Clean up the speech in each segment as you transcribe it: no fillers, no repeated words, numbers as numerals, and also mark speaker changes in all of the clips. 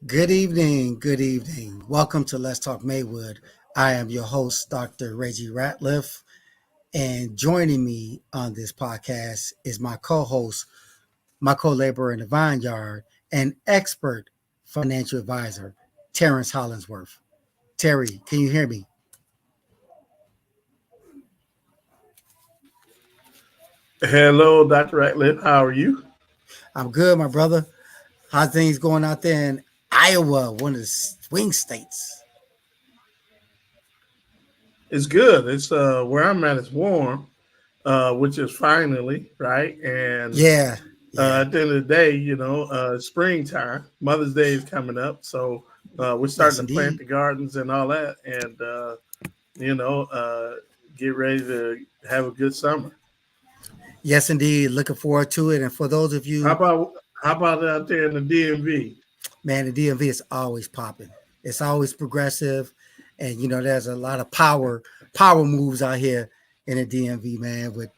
Speaker 1: Good evening. Good evening. Welcome to Let's Talk Maywood. I am your host, Dr. Reggie Ratliff, and joining me on this podcast is my co-host, my co-laborer in the vineyard, and expert financial advisor, Terrence Hollingsworth. Terry, can you hear me?
Speaker 2: Hello, Dr. Ratliff. How are you?
Speaker 1: I'm good, my brother. How's things going out there in Iowa, one of the swing states?
Speaker 2: It's good. It's where I'm at. It's warm, which is finally right. And
Speaker 1: Yeah, yeah.
Speaker 2: at the end of the day, springtime. Mother's Day is coming up, so we're
Speaker 1: Yes,
Speaker 2: starting to plant
Speaker 1: indeed.
Speaker 2: the gardens and all that, and you know, uh, get ready to have a good summer.
Speaker 1: Yes, indeed. Looking forward to it. And for those of
Speaker 2: How
Speaker 1: you,
Speaker 2: about how about out there in the DMV?
Speaker 1: man, the DMV is always popping. It's always progressive, and there's a lot of power moves out here in the DMV, man. With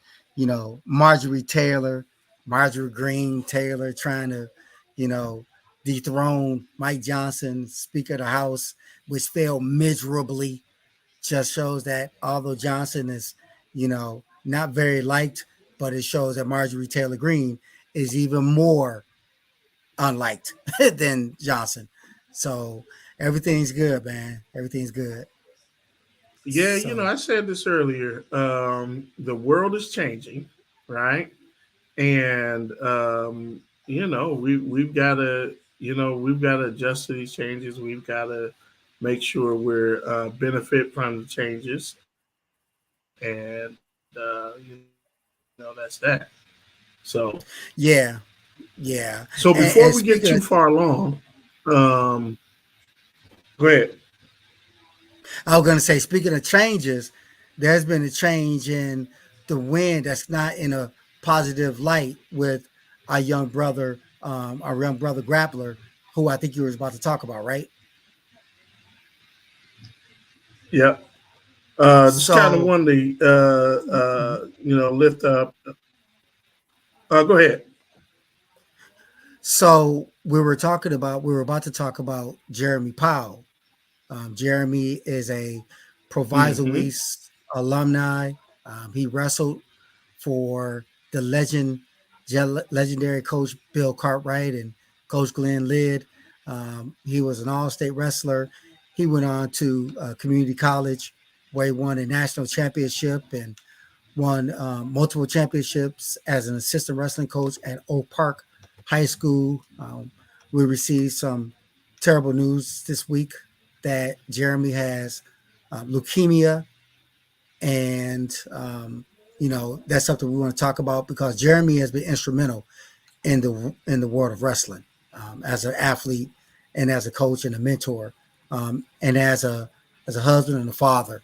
Speaker 1: Marjorie Green Taylor, trying to, you know, dethrone Mike Johnson, Speaker of the House, which failed miserably. Just shows that although Johnson is, not very liked, but it shows that Marjorie Taylor Greene is even more unliked than Johnson. So everything's good, man. Everything's good.
Speaker 2: Yeah,
Speaker 1: So
Speaker 2: I said this earlier. The world is changing, right? And we've got to adjust to these changes. We've got to make sure we're benefit from the changes, and that's that. So
Speaker 1: yeah, yeah.
Speaker 2: so before
Speaker 1: And
Speaker 2: we get
Speaker 1: speaking
Speaker 2: too
Speaker 1: of,
Speaker 2: far along, um, go ahead.
Speaker 1: I was gonna say, speaking of changes, there's been a change in the wind that's not in a positive light with our young brother grappler, who I think you were about to talk about, right?
Speaker 2: Yeah, just kind of
Speaker 1: So
Speaker 2: wanted to lift up. Go ahead.
Speaker 1: So we were about to talk about Jeremy Powell. Jeremy is a Proviso
Speaker 2: Hmm.
Speaker 1: East alumni. He wrestled for the legendary coach Bill Cartwright and Coach Glenn Lidd. He was an all-state wrestler. He went on to community college where he won a national championship and won multiple championships as an assistant wrestling coach at Oak Park High School. We received some terrible news this week that Jeremy has leukemia, and that's something we want to talk about because Jeremy has been instrumental in the world of wrestling as an athlete and as a coach and a mentor, and as a husband and a father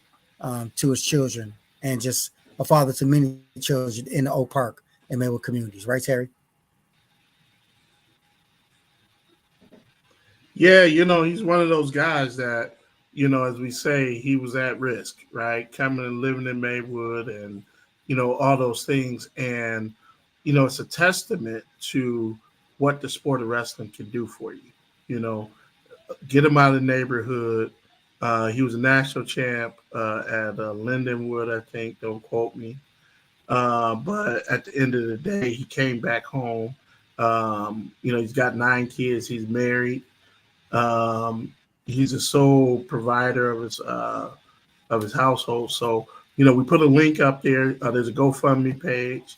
Speaker 1: to his children, and just a father to many children in the Oak Park and Maywood communities. Right, Terry?
Speaker 2: Yeah, he's one of those guys that, as we say, he was at risk, right? Coming and living in Maywood and, all those things. And, it's a testament to what the sport of wrestling can do for you. You know, get him out of the neighborhood. He was a national champ at Lindenwood, I think. Don't quote me. But at the end of the day, he came back home. He's got 9 kids. He's married. um, he's a sole provider of his household. So we put a link up there. There's a GoFundMe page.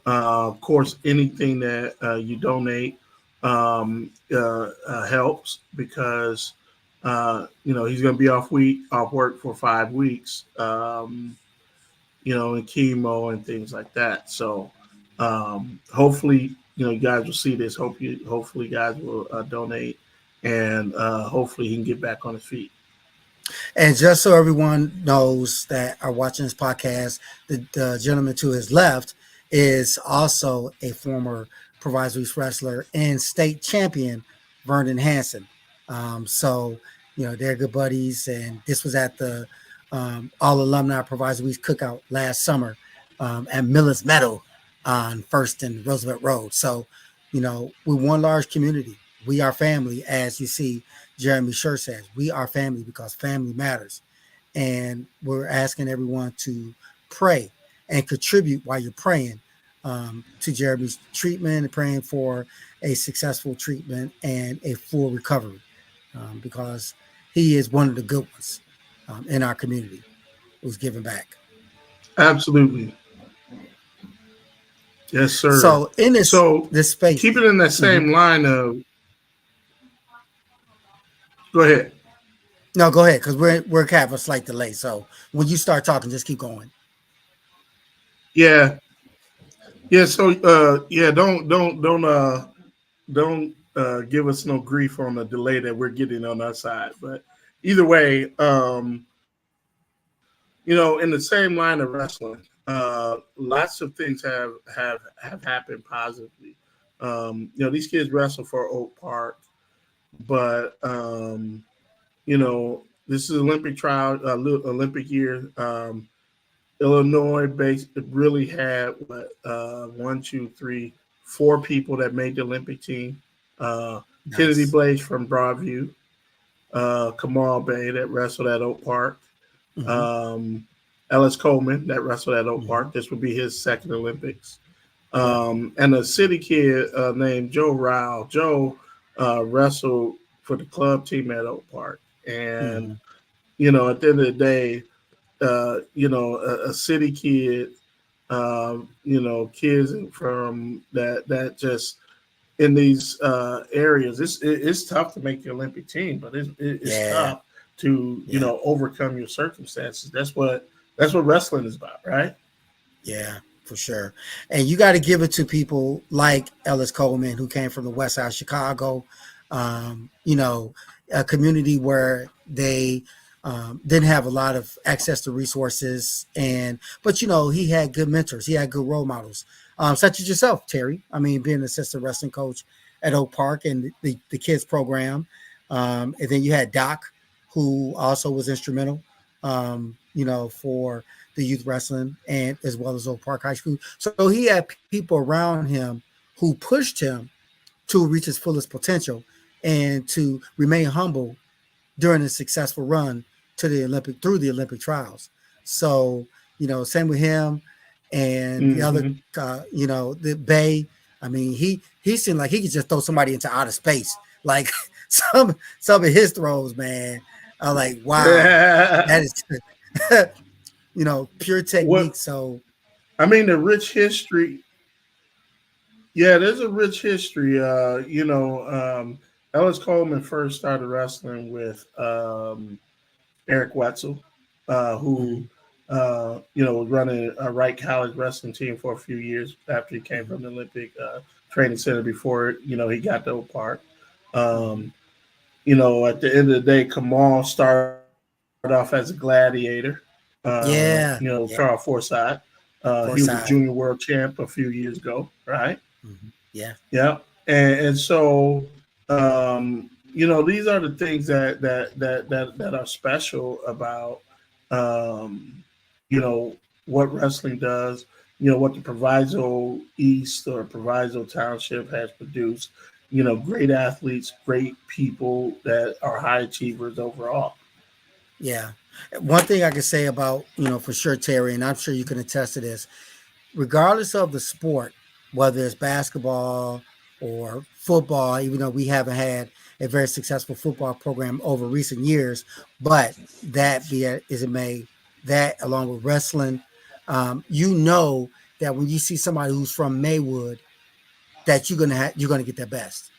Speaker 2: Of course, anything that you donate helps because he's going to be off work for 5 weeks. And chemo and things like that. So hopefully, you guys will see this. Hopefully, you guys will donate, and hopefully he can get back on his feet.
Speaker 1: And just so everyone knows that are watching this podcast, the gentleman to his left is also a former Proviso wrestler and state champion, Vernon Hansen. So, they're good buddies. And this was at the All Alumni Proviso Cookout last summer at Millis Meadow on First and Roosevelt Road. So, we're one large community. We are family, as you see Jeremy Scher says. We are family because family matters. And we're asking everyone to pray and contribute while you're praying to Jeremy's treatment and praying for a successful treatment and a full recovery because he is one of the good ones in our community who's giving back.
Speaker 2: Absolutely. Yes, sir.
Speaker 1: So in this
Speaker 2: So
Speaker 1: this space,
Speaker 2: keep it in that
Speaker 1: mhm.
Speaker 2: same line of go ahead.
Speaker 1: No, go ahead because we're kind of a slight delay. So when you start talking, just keep going.
Speaker 2: Yeah. Yeah. So yeah, don't give us no grief on the delay that we're getting on our side. But either way, in the same line of wrestling, lots of things have happened positively. These kids wrestle for Oak Park, but this is Olympic trial, Olympic year. Illinois based really had what one, two, three, four people that made the Olympic team. Uh, Kennedy
Speaker 1: Nice.
Speaker 2: Blaze from Broadview, Kamal Bay that wrestled at Oak Park,
Speaker 1: Mm-hmm.
Speaker 2: um, Ellis Coleman that wrestled at Oak
Speaker 1: Mm-hmm.
Speaker 2: Park. This would be his second Olympics.
Speaker 1: Yep.
Speaker 2: And a city kid named Joe Rao. Joe wrestled for the club team at Oak Park. And,
Speaker 1: Mm-hmm.
Speaker 2: at the end of the day, a city kid, kids from that just in these areas, it's tough to make the Olympic team, but it's
Speaker 1: Yeah.
Speaker 2: tough to
Speaker 1: Yeah.
Speaker 2: overcome your circumstances. That's what wrestling is about, right?
Speaker 1: Yeah, for sure. And you got to give it to people like Ellis Coleman, who came from the West Side of Chicago, a community where they didn't have a lot of access to resources. But, he had good mentors, he had good role models, such as yourself, Terry. I mean, being an assistant wrestling coach at Oak Park and the kids program. And then you had Doc, who also was instrumental, for the youth wrestling and as well as Oak Park High School. So he had people around him who pushed him to reach his fullest potential and to remain humble during a successful run to the Olympic through the Olympic trials. So, same with him and the other,
Speaker 2: Mm-hmm.
Speaker 1: the Bay. I mean, he seemed like he could just throw somebody into outer space. Like some of his throws, man. I'm like, wow, that is pure
Speaker 2: what
Speaker 1: technique. So
Speaker 2: I mean, the rich history. Yeah, there's a rich history. Ellis Coleman first started wrestling with Eric Wetzel, who
Speaker 1: mhm,
Speaker 2: was running a Wright College wrestling team for a few years after he came
Speaker 1: mhm,
Speaker 2: from the Olympic Training Center. Before he got to Oak Park.
Speaker 1: mhm.
Speaker 2: Um, at the end of the day, Kamal started off as a gladiator.
Speaker 1: Yeah,
Speaker 2: Charles
Speaker 1: yeah,
Speaker 2: Forsyth. He was a junior
Speaker 1: Forsyth.
Speaker 2: world champ a few years ago, right?
Speaker 1: Yeah,
Speaker 2: Yeah, and so these are the things that are special about um, you know what wrestling does. What the Proviso East or Proviso Township has produced. Great athletes, great people that are high achievers overall.
Speaker 1: yeah. One thing I can say about, for sure, Terry, and I'm sure you can attest to this, regardless of the sport, whether it's basketball or football, even though we haven't had a very successful football program over recent years, but that be it as it may, that along with wrestling, you know that when you see somebody who's from Maywood, that you're gonna get their best.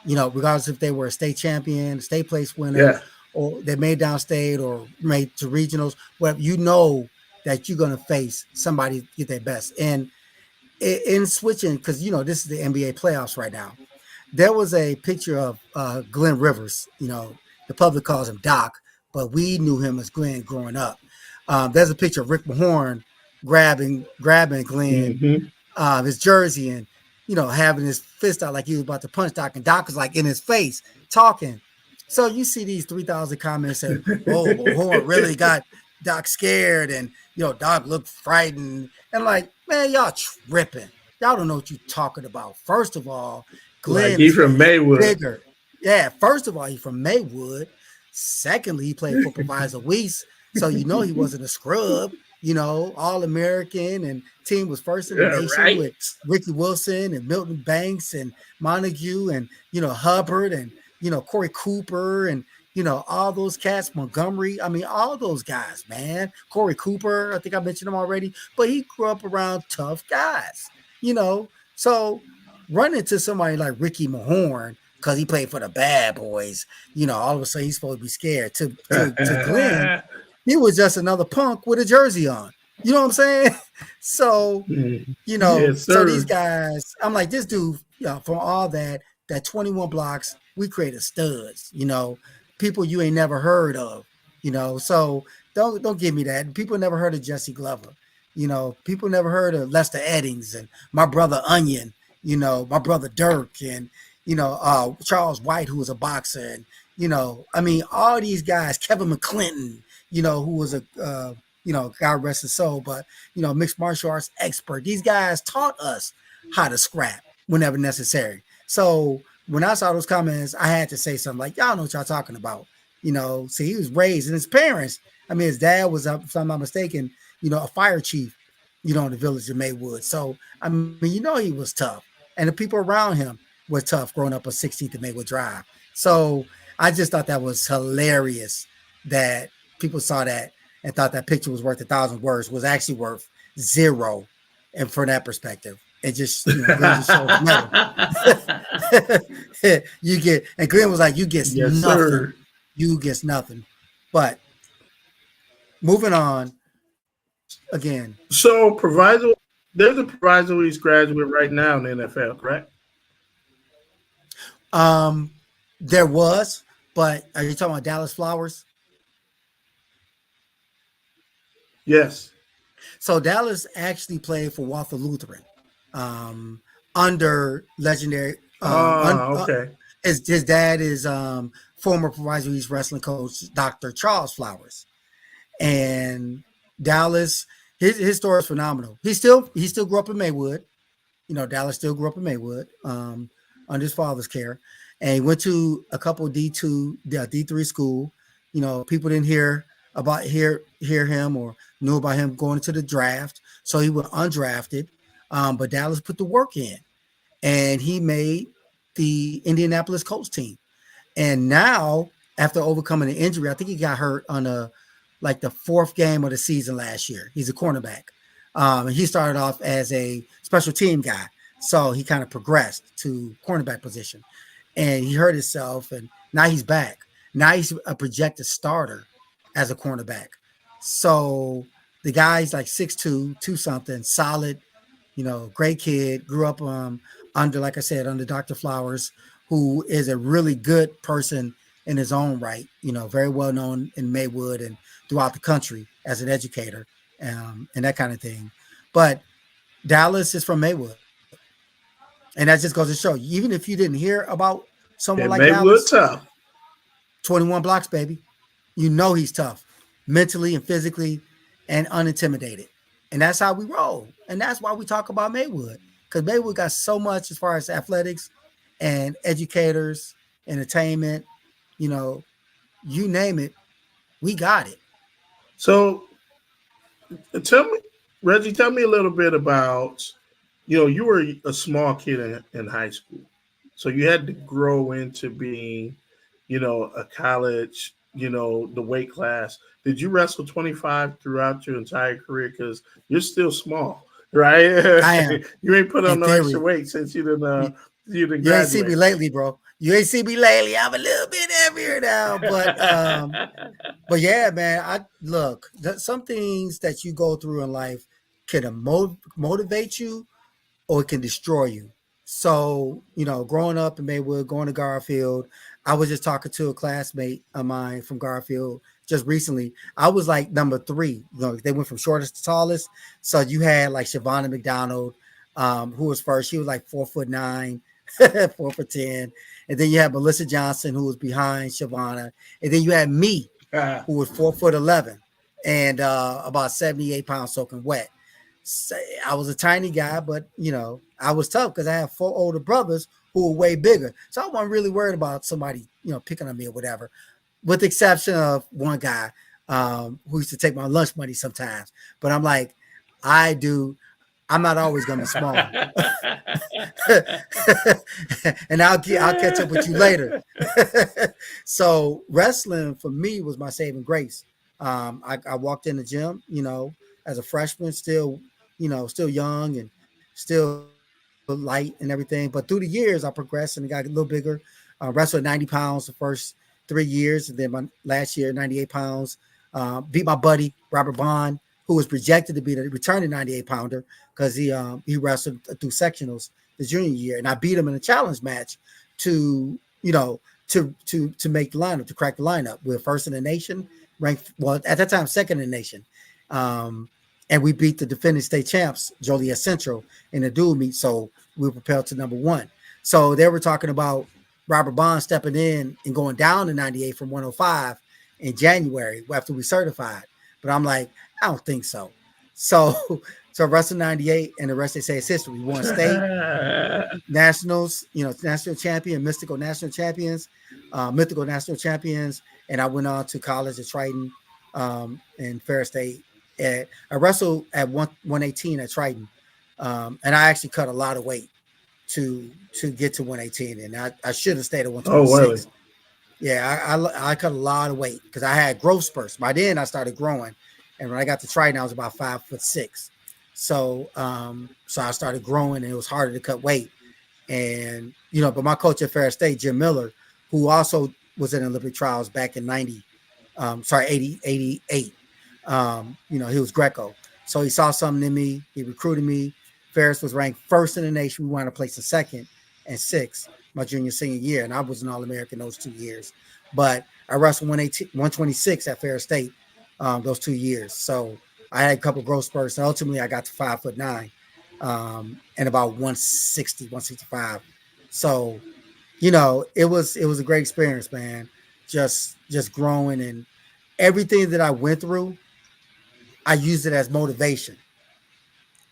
Speaker 1: Regardless if they were a state champion, state place winner,
Speaker 2: Yeah,
Speaker 1: or they made downstate or made to regionals, whatever, that you're gonna face somebody get their best. And in switching, because this is the NBA playoffs right now. There was a picture of Glenn Rivers. The public calls him Doc, but we knew him as Glenn growing up. There's a picture of Rick Mahorn grabbing Glenn,
Speaker 2: Mm-hmm.
Speaker 1: his jersey, and having his fist out like he was about to punch Doc, and Doc was like in his face talking. So you see these 3,000 comments say, "Oh, Mahorn really got Doc scared," and Doc looked frightened, and like, man, y'all tripping. Y'all don't know what you're talking about. First of all,
Speaker 2: Like
Speaker 1: Glenn
Speaker 2: he
Speaker 1: is
Speaker 2: from
Speaker 1: supposed to be
Speaker 2: Maywood.
Speaker 1: bigger. Yeah, first of all, he's from Maywood. Secondly, he played for Provisor Weiss, so he wasn't a scrub. All American, and team was first in the
Speaker 2: Yeah,
Speaker 1: nation
Speaker 2: right.
Speaker 1: with Ricky Wilson and Milton Banks and Montague and Hubbard and Corey Cooper and all those cats, Montgomery. I mean, all those guys, man. Corey Cooper, I think I mentioned him already, but he grew up around tough guys. So run into somebody like Ricky Mahorn because he played for the Bad Boys. All of a sudden he's supposed to be scared. To Glenn, he was just another punk with a jersey on. You know what I'm saying? So,
Speaker 2: Yes,
Speaker 1: so these
Speaker 2: sir.
Speaker 1: guys, I'm like, this dude, from all that 21 blocks, we created studs, people you ain't never heard of, So don't give me that. People never heard of Jesse Glover. People never heard of Lester Eddings and my brother Onion, my brother Dirk and Charles White, who was a boxer, and I mean, all these guys, Kevin McClinton, who was a God rest his soul, but mixed martial arts expert. These guys taught us how to scrap whenever necessary. So when I saw those comments, I had to say something like, "Y'all know what y'all talking about." See, he was raised, and his parents. I mean, his dad was, if I'm not mistaken, a fire chief, in the village of Maywood. So I mean, he was tough, and the people around him were tough growing up on 16th and Maywood Drive. So I just thought that was hilarious that people saw that and thought that picture was worth 1,000 words, was actually worth zero. And from that perspective, it just, Glenn just showed his metal. And Glenn was like, you gets
Speaker 2: Yes,
Speaker 1: nothing.
Speaker 2: sir.
Speaker 1: You gets nothing. But moving on again,
Speaker 2: So proviso, there's a proviso he's graduate right now in the NFL, correct?
Speaker 1: um, there was, but are you talking about Dallas Flowers?
Speaker 2: Yes.
Speaker 1: So Dallas actually played for Walther Lutheran, um, under legendary.
Speaker 2: Okay.
Speaker 1: His dad is former Proviso East wrestling coach Dr. Charles Flowers, and Dallas. His story is phenomenal. He still grew up in Maywood. Dallas still grew up in Maywood, under his father's care, and he went to a couple D2, D3 school. People didn't hear him or knew about him going into the draft, so he went undrafted. But Dallas put the work in, and he made the Indianapolis Colts team. And now, after overcoming an injury, I think he got hurt on the fourth game of the season last year. He's a cornerback. And he started off as a special team guy. So he kind of progressed to cornerback position. And he hurt himself, and now he's back. Now he's a projected starter as a cornerback. So the guy's like 6'2", two something, solid, great kid. Grew up under, like I said, under Dr. Flowers, who is a really good person in his own right. Very well known in Maywood and throughout the country as an educator, and that kind of thing. But Dallas is from Maywood, and that just goes to show, even if you didn't hear about someone like
Speaker 2: And
Speaker 1: Dallas,
Speaker 2: Maywood tough.
Speaker 1: 21 blocks, baby, he's tough, mentally and physically, and unintimidated. And that's how we roll. And that's why we talk about Maywood, because Maywood got so much as far as athletics and educators, entertainment, you know, you name it, we got it.
Speaker 2: So tell me, Reggie, tell me a little bit about, you were a small kid in high school. So you had to grow into being, a college, the weight class. Did you wrestle 25 throughout your entire career? Because you're still small, right?
Speaker 1: I am,
Speaker 2: You ain't put
Speaker 1: in
Speaker 2: on no extra
Speaker 1: theory.
Speaker 2: weight since
Speaker 1: You,
Speaker 2: you didn't
Speaker 1: you ain't see me
Speaker 2: graduate.
Speaker 1: lately, bro. You ain't see me lately. I'm a little bit heavier now, but yeah, man. I look, some things that you go through in life can motivate you, or it can destroy you. So, growing up in Maywood, going to Garfield, I was just talking to a classmate of mine from Garfield. just recently. I was like number three. They went from shortest to tallest. So you had like Shavonna McDonald, who was first. She was like 4'9", 4'10", and then you had Melissa Johnson, who was behind Shavonna, and then you had me,
Speaker 2: Ah,
Speaker 1: who was 4'11" and about 78 pounds soaking wet. So I was a tiny guy, but I was tough because I had four older brothers who were way bigger. So I wasn't really worried about somebody, picking on me or whatever, with the exception of one guy who used to take my lunch money sometimes. But I'm like, I do. I'm not always going to be small, and I'll catch up with you later. So wrestling for me was my saving grace. I walked in the gym, as a freshman, still young and still light and everything. But through the years, I progressed and got a little bigger. Wrestled 90 pounds the first 3 years, and then my last year, 98 pounds. Beat my buddy Robert Bond, who was projected to be the returning 98 pounder because he wrestled through sectionals the junior year, and I beat him in a challenge match to to make the lineup, to crack the lineup. We were first in the nation, ranked well at that time second in the nation. Um, and we beat the defending state champs, Joliet Central, in a dual meet. So we were propelled to number one. So they were talking about Robert Bond stepping in and going down to 98 from 105 in January after we certified. But I'm like, I don't think so. So so wrestling 98 and the rest they say is history. We won state, nationals, national champion, mythical national champions. And I went on to college at Triton and Ferris State. I wrestled at 118 at Triton. And I actually cut a lot of weight to get to 118. And I should have stayed at
Speaker 2: oh, really?
Speaker 1: 126. Yeah, I cut a lot of weight because I had growth spurts. By then I started growing. And when I got to Triton, I was about 5'6". So I started growing and it was harder to cut weight. And but my coach at Ferris State, Jim Miller, who also was in Olympic trials back in 90, 80, 88. He was Greco. So he saw something in me. He recruited me. Ferris was ranked first in the nation. We wound up placing second and sixth my senior year. And I was an All-American those 2 years. But I wrestled 118, 126 at Ferris State those 2 years. So I had a couple of growth spurts. And ultimately, I got to 5'9" and about 160, 165. So, it was a great experience, man. Just growing, and everything that I went through, I used it as motivation.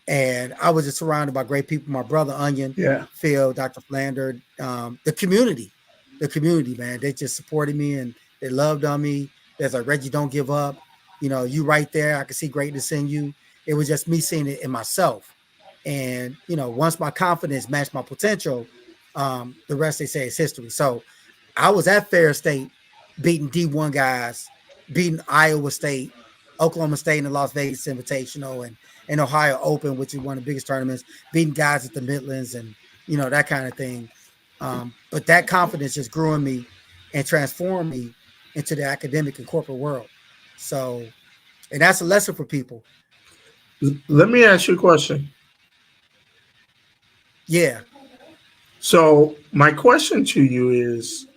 Speaker 1: And I was just surrounded by great people. My brother Onion,
Speaker 2: Yeah.
Speaker 1: Phil, Dr. Flander, the community, man. They just supported me and they loved on me. There's like, Reggie, don't give up. You right there. I can see greatness in you. It was just me seeing it in myself. And once my confidence matched my potential, the rest they say is history. So I was at Fair State beating D1 guys, beating Iowa State, Oklahoma State in the Las Vegas Invitational, and Ohio Open, which is one of the biggest tournaments, beating guys at the Midlands and that kind of thing. But that confidence just grew in me and transformed me into the academic and corporate world. So, and that's a lesson for people.
Speaker 2: Let me ask you a question.
Speaker 1: Yeah,
Speaker 2: So, my question to you is,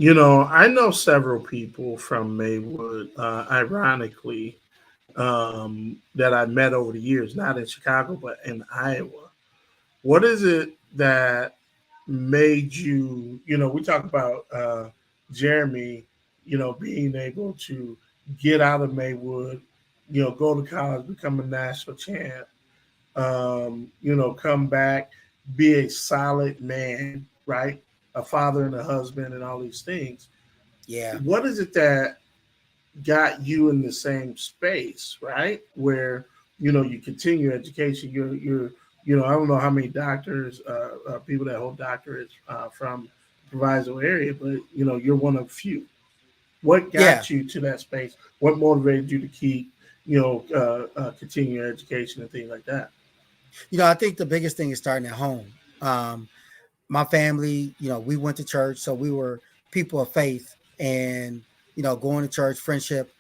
Speaker 2: I know several people from Maywood, ironically, that I met over the years, not in Chicago, but in Iowa. What is it that made you, we talk about Jeremy, being able to get out of Maywood, go to college, become a national champ, come back, be a solid man, right? A father and a husband and all these things.
Speaker 1: yeah,
Speaker 2: What is it that got you in the same space, right? Where you continue education. I don't know how many doctors, people that hold doctorates from the proviso area, but you're one of few. What
Speaker 1: yeah.
Speaker 2: got you to that space? What motivated you to keep, continue your education and things like that?
Speaker 1: I think the biggest thing is starting at home. My family, we went to church, so we were people of faith, and going to church, friendship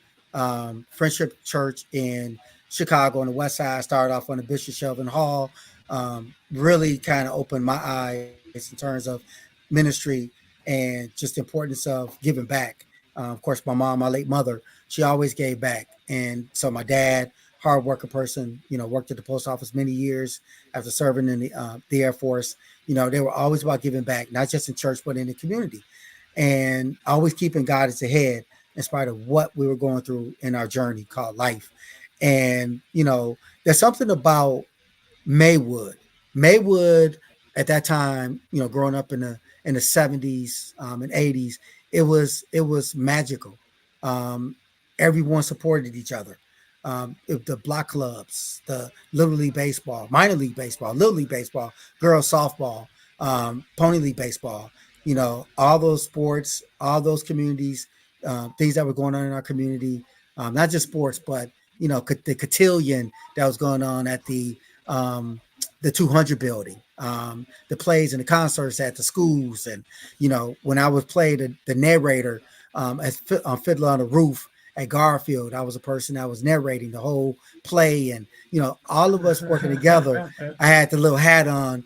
Speaker 1: church in Chicago on the West Side. Started off on the Bishop Shelvin Hall. Really kind of opened my eyes in terms of ministry and just the importance of giving back. Of course, my mom, my late mother, she always gave back. And so my dad, hard working person, worked at the post office many years after serving in the Air Force. They were always about giving back, not just in church, but in the community, and always keeping God as the head in spite of what we were going through in our journey called life. And, there's something about Maywood. Maywood at that time, growing up in the 70s and 80s, it was magical. Um, Everyone supported each other. The block clubs, the little league baseball, minor league baseball, little league baseball, girls softball, pony league baseball. All those sports, all those communities, things that were going on in our community, not just sports, but the cotillion that was going on at um, the 200 building, the plays and the concerts at the schools. And, when I was playing the narrator on Fiddler on the Roof at Garfield, I was a person that was narrating the whole play. And, all of us working together, I had the little hat on.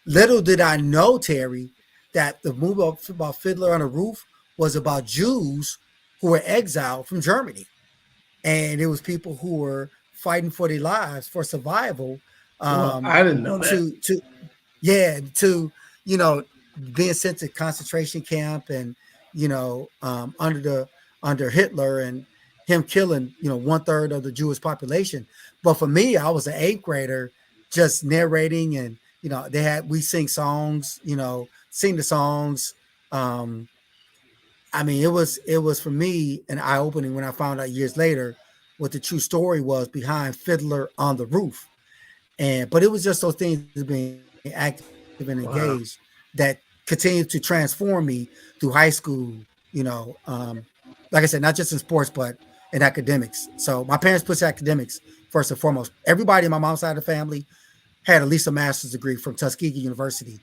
Speaker 1: Little did I know, Terry, that the movie about Fiddler on the Roof was about Jews who were exiled from Germany, and it was people who were fighting for their lives for survival,
Speaker 2: Well,
Speaker 1: um,
Speaker 2: I didn't know that.
Speaker 1: to yeah, to you know being sent to concentration camp, and under Hitler, and him killing 1/3 of the Jewish population. But for me, I was an eighth grader just narrating, and we sing songs, sing the songs. um I mean, it was for me an eye opening when I found out years later what the true story was behind Fiddler on the Roof. But it was just those things being active and engaged
Speaker 2: Wow.
Speaker 1: that continued to transform me through high school. Like I said, not just in sports, but in academics. So my parents put academics first and foremost. Everybody in my mom's side of the family had at least a master's degree from Tuskegee University,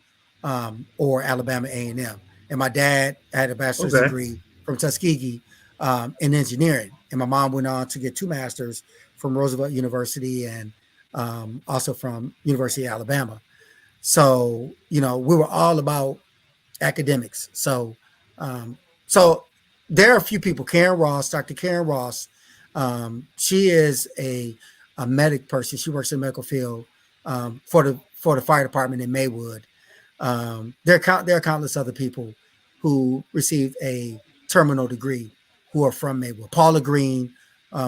Speaker 1: or Alabama A&M. And my dad had a bachelor's
Speaker 2: Okay.
Speaker 1: degree from Tuskegee, in engineering. And my mom went on to get two masters from Roosevelt University, and also from University of Alabama. So, we were all about academics. So there are a few people. Karen Ross, Dr. Karen Ross. She is a medic person. She works in the medical field, for the fire department in Maywood. There are countless other people who received a terminal degree who are from Maywood. Paula Green,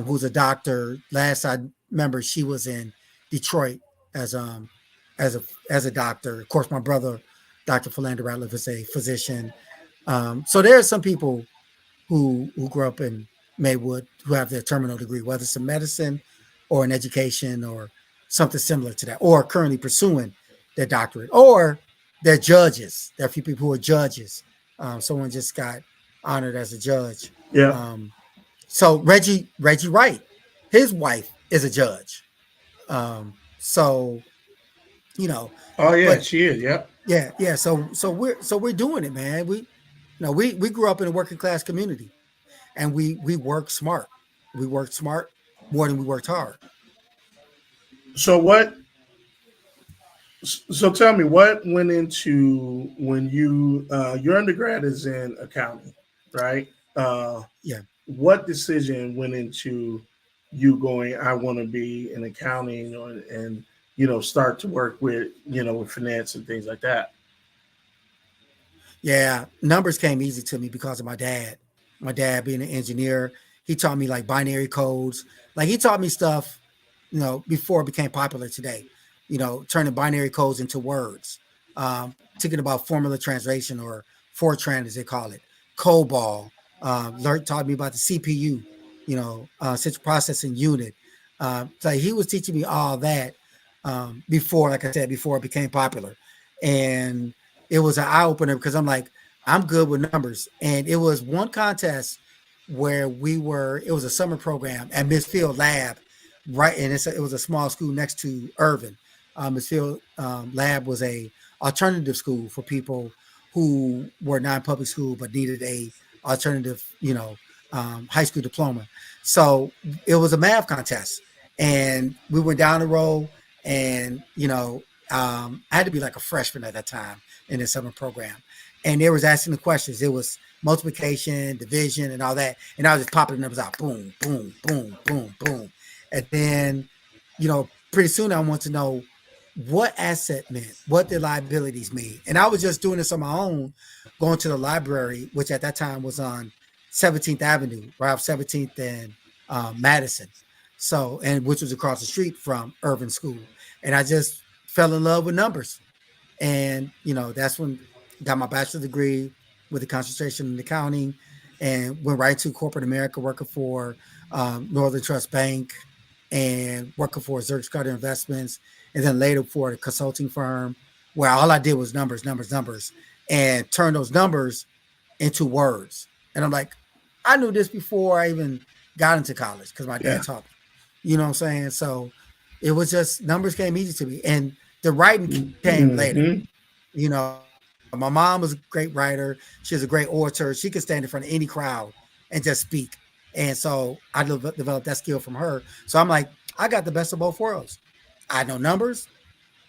Speaker 1: who's a doctor. Last I remember, she was in Detroit as as a as a doctor. Of course, my brother, Dr. Philander Ratliff, is a physician. So there are some people who grew up in Maywood who have their terminal degree, whether it's in medicine or in education or something similar to that, or currently pursuing their doctorate, or they're judges. There are a few people who are judges. Someone just got honored as a judge.
Speaker 2: Yeah.
Speaker 1: Um, so Reggie Wright, his wife is a judge. So
Speaker 2: Oh yeah,
Speaker 1: but
Speaker 2: she is. Yep.
Speaker 1: yeah. So we're doing it, man. We grew up in a working class community, and we work smart. We worked smart more than we worked hard.
Speaker 2: So what? So tell me, what went into when your undergrad is in accounting, right?
Speaker 1: Yeah.
Speaker 2: What decision went into you going? I want to be in accounting, and start to work with finance and things like that.
Speaker 1: Yeah, numbers came easy to me because of my dad. My dad being an engineer, he taught me like binary codes. Like he taught me stuff, before it became popular today. Turning binary codes into words. Thinking about formula translation, or Fortran as they call it, COBOL. Lert taught me about the CPU, central processing unit. So he was teaching me all that, before, like I said, before it became popular. And it was an eye opener because I'm like, I'm good with numbers. And it was one contest where it was a summer program at Miss Field Lab, right? And it was a small school next to Irvin. Miss Field Lab was a alternative school for people who were non-public school but needed a alternative, high school diploma. So it was a math contest, and we went down the road, and I had to be like a freshman at that time in the summer program. and they was asking the questions. It was multiplication, division, and all that. And I was just popping the numbers out, boom, boom, boom, boom, boom. And then, pretty soon I want to know what asset meant, what the liabilities mean. And I was just doing this on my own, going to the library, which at that time was on 17th Avenue, right off 17th and Madison. So, and which was across the street from Irvin School. And I just fell in love with numbers. And that's when I got my bachelor's degree with a concentration in accounting, and went right to corporate America, working for Northern Trust Bank and working for Zurich Carter Investments, and then later for a consulting firm where all I did was numbers, numbers, numbers, and turn those numbers into words. And I'm like, I knew this before I even got into college because my
Speaker 2: Yeah.
Speaker 1: dad taught me. You know what I'm saying? So it was just numbers came easy to me, and the writing came later.
Speaker 2: Mm-hmm.
Speaker 1: My mom was a great writer. She was a great orator. She could stand in front of any crowd and just speak. And so I developed that skill from her. So I'm like, I got the best of both worlds. I know numbers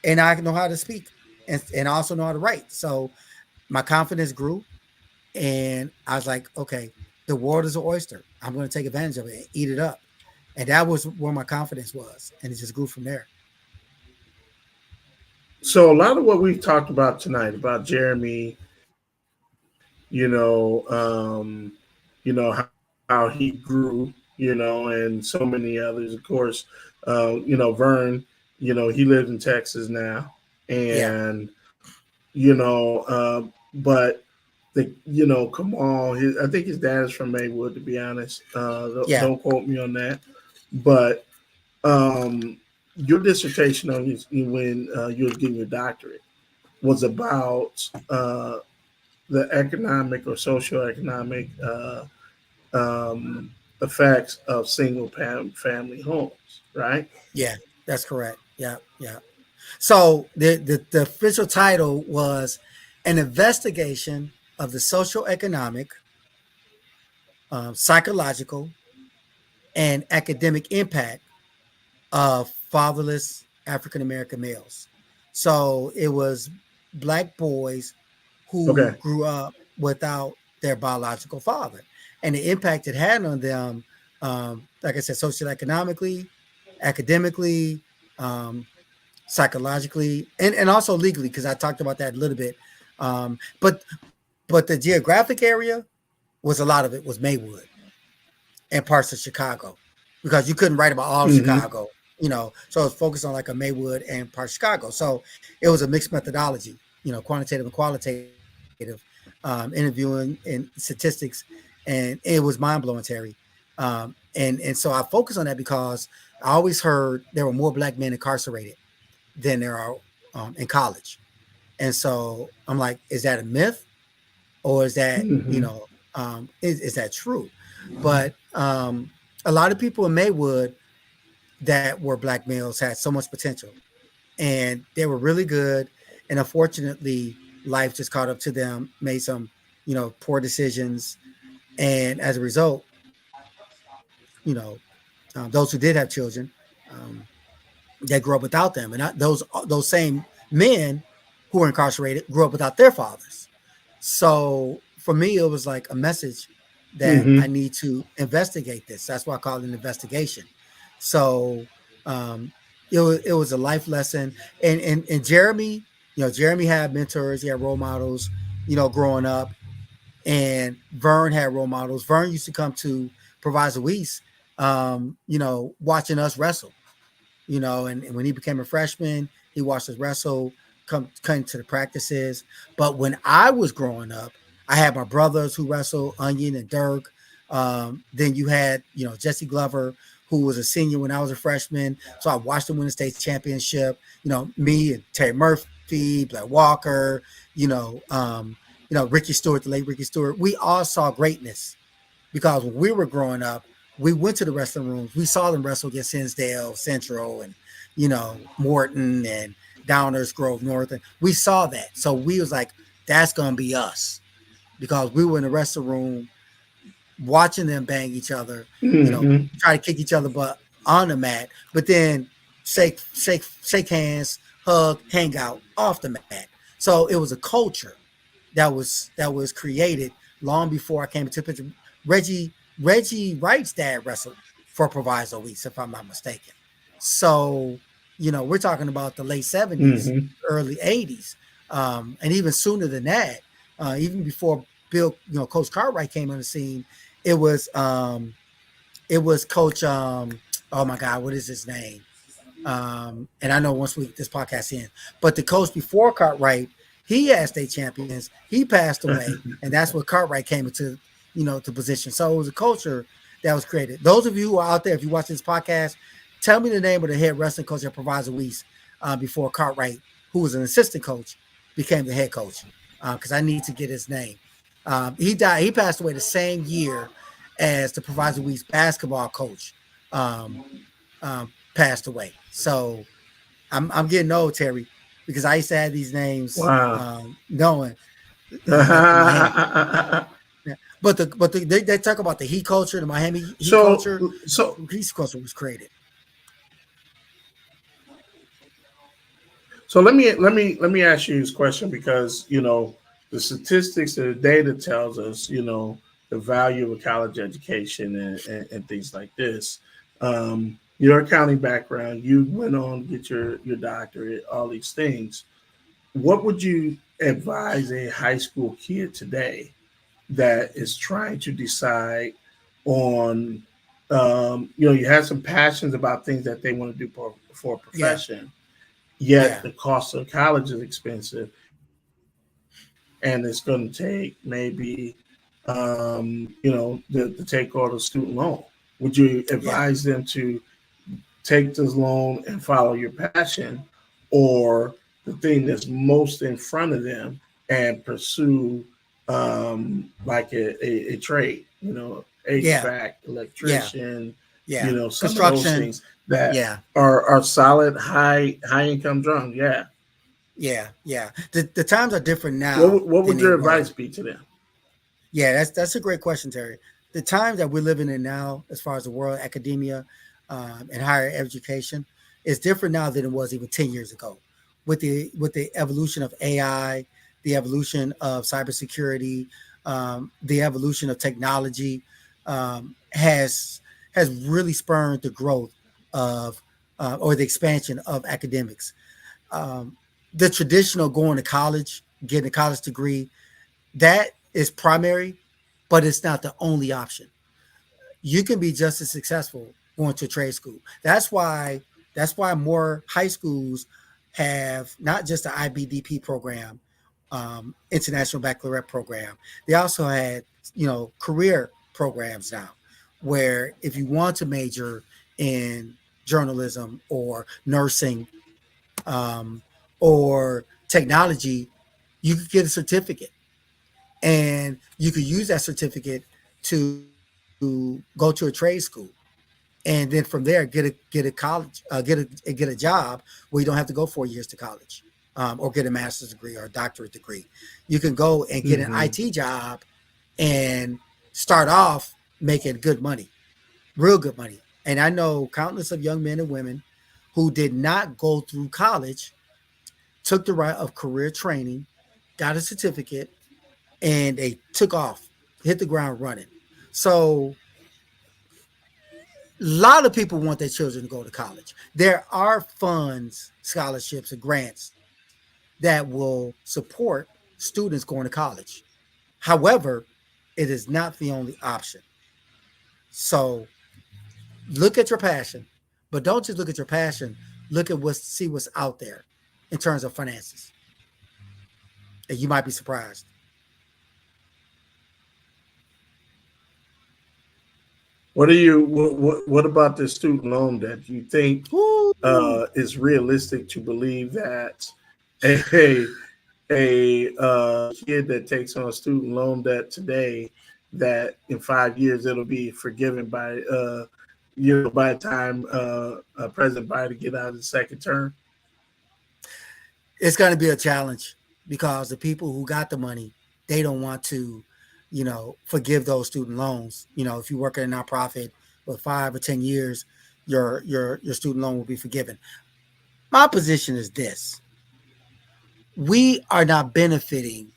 Speaker 1: and I know how to speak, and I also know how to write. So my confidence grew, and I was like, okay, the world is an oyster. I'm going to take advantage of it and eat it up. And that was where my confidence was. And it just grew from there.
Speaker 2: So a lot of what we've talked about tonight about Jeremy, how he grew, and so many others, of course. Vern, he lives in Texas now,
Speaker 1: Yeah.
Speaker 2: and but come on, I think his dad is from Maywood, to be honest.
Speaker 1: Yeah.
Speaker 2: Don't quote me on that, but um, your dissertation on when you was getting your doctorate was about the economic or socioeconomic effects of family homes, right?
Speaker 1: Yeah. That's correct. Yeah. Yeah. So the official title was an investigation of the social, economic, psychological, and academic impact of fatherless African American males. So it was black boys who
Speaker 2: Okay.
Speaker 1: grew up without their biological father, and the impact it had on them, like I said, socioeconomically, academically, um, psychologically, and also legally, because I talked about that a little bit. But the geographic area was, a lot of it was Maywood and parts of Chicago, because you couldn't write about all of
Speaker 2: Mm-hmm.
Speaker 1: Chicago, So it's focused on like a Maywood and part of Chicago. So it was a mixed methodology, quantitative and qualitative, interviewing and statistics, and it was mind blowing, Terry. And so I focus on that because I always heard there were more black men incarcerated than there are in college. And so I'm like, is that a myth, or is that,
Speaker 2: Mm-hmm.
Speaker 1: is that true? But a lot of people in Maywood that were black males had so much potential, and they were really good. And unfortunately, life just caught up to them, made some, poor decisions. And as a result, you know, those who did have children, um, they grew up without them. And those same men who were incarcerated grew up without their fathers. So for me, it was like a message that I
Speaker 2: Mm-hmm.
Speaker 1: need to investigate this. That's why I call it an investigation. So um, it was a life lesson. And Jeremy, Jeremy had mentors, he had role models, growing up. And Vern had role models. Vern used to come to Proviso East, watching us wrestle, and when he became a freshman, he watched us wrestle, come to the practices. But when I was growing up, I had my brothers who wrestled, Onion and Dirk. Then you had, Jesse Glover, who was a senior when I was a freshman. So I watched him win the state championship. Me and Terry Murphy, Blair Walker, you know, um, Ricky Stewart, the late Ricky Stewart. We all saw greatness because when we were growing up, we went to the wrestling rooms. We saw them wrestle against Hinsdale Central and Morton and Downers Grove North, and we saw that. So we was like, that's gonna be us, because we were in the wrestling room watching them bang each other,
Speaker 2: Mm-hmm.
Speaker 1: try to kick each other butt on the mat, but then shake hands, hug, hang out off the mat. So it was a culture, that was created long before I came into the picture. Reggie Wright's dad wrestled for Proviso Weeks, if I'm not mistaken. So, we're talking about the late 70s,
Speaker 2: Hmm.
Speaker 1: early 80s, and even sooner than that. Even before Coach Cartwright came on the scene, it was Coach. Oh my God, what is his name? And I know once this podcast ends, but the coach before Cartwright, he had state champions. He passed away, and that's what Cartwright came into, to position. So it was a culture that was created. Those of you who are out there, if you watch this podcast, tell me the name of the head wrestling coach at Proviso Weiss before Cartwright, who was an assistant coach, became the head coach. Because I need to get his name. He died. He passed away the same year as the Proviso Weiss basketball coach. Passed away. So I'm getting old, Terry, because I used to have these names
Speaker 2: Wow.
Speaker 1: knowing like in my head. Yeah. But they talk about the Heat culture, the Miami Heat
Speaker 2: so
Speaker 1: culture.
Speaker 2: so
Speaker 1: Heat culture was created.
Speaker 2: So let me ask you this question because the statistics and the data tells us the value of a college education and things like this. Your accounting background, you went on to get your doctorate, all these things. What would you advise a high school kid today that is trying to decide on you have some passions about things that they want to do for a
Speaker 1: Yeah,
Speaker 2: profession, yet
Speaker 1: yeah,
Speaker 2: the cost of college is expensive and it's going to take maybe to take on a student loan. Would you
Speaker 1: yeah,
Speaker 2: advise them to take this loan and follow your passion, or the thing that's most in front of them and pursue like a trade,
Speaker 1: yeah,
Speaker 2: HVAC,
Speaker 1: yeah,
Speaker 2: electrician,
Speaker 1: yeah.
Speaker 2: some of those
Speaker 1: Construction.
Speaker 2: things that
Speaker 1: Yeah,
Speaker 2: are solid high income jobs. Yeah.
Speaker 1: yeah, yeah. The times are different
Speaker 2: What
Speaker 1: now
Speaker 2: what
Speaker 1: than
Speaker 2: would
Speaker 1: they
Speaker 2: your advice
Speaker 1: were.
Speaker 2: be to them?
Speaker 1: Yeah, that's a great question, Terry. The times that we're living in now, as far as the world academia and higher education, is different now than it was even 10 years ago. With the evolution of AI, the evolution of cybersecurity, the evolution of technology has really spurred the growth of or the expansion of academics. Um, the traditional going to college, getting a college degree, that is primary, but it's not the only option. You can be just as successful going to a trade school. That's why more high schools have not just the IBDP program, International Baccalaureate program. They also had career programs now, where if you want to major in journalism or nursing or technology, you could get a certificate and you could use that certificate to go to a trade school, and then from there get a college get a job where you don't have to go 4 years to college, or get a master's degree or a doctorate degree. You can go and get an
Speaker 2: Hmm.
Speaker 1: IT job and start off making good money, real good money. And I know countless of young men and women who did not go through college, took the route of career training, got a certificate, and they took off, hit the ground running. So a lot of people want their children to go to college. There are funds, scholarships, and grants that will support students going to college. However, it is not the only option. So look at your passion, but don't just look at your passion. Look at see what's out there in terms of finances, and you might be surprised.
Speaker 2: What about the student loan debt? Do you think
Speaker 1: Woo!
Speaker 2: is realistic to believe that a a kid that takes on student loan debt today, that in 5 years it'll be forgiven by by the time President Biden get out of the second term?
Speaker 1: It's going to be a challenge because the people who got the money, they don't want to, forgive those student loans. If you work at a nonprofit for 5 or 10 years, your student loan will be forgiven. My position is this: we are not benefiting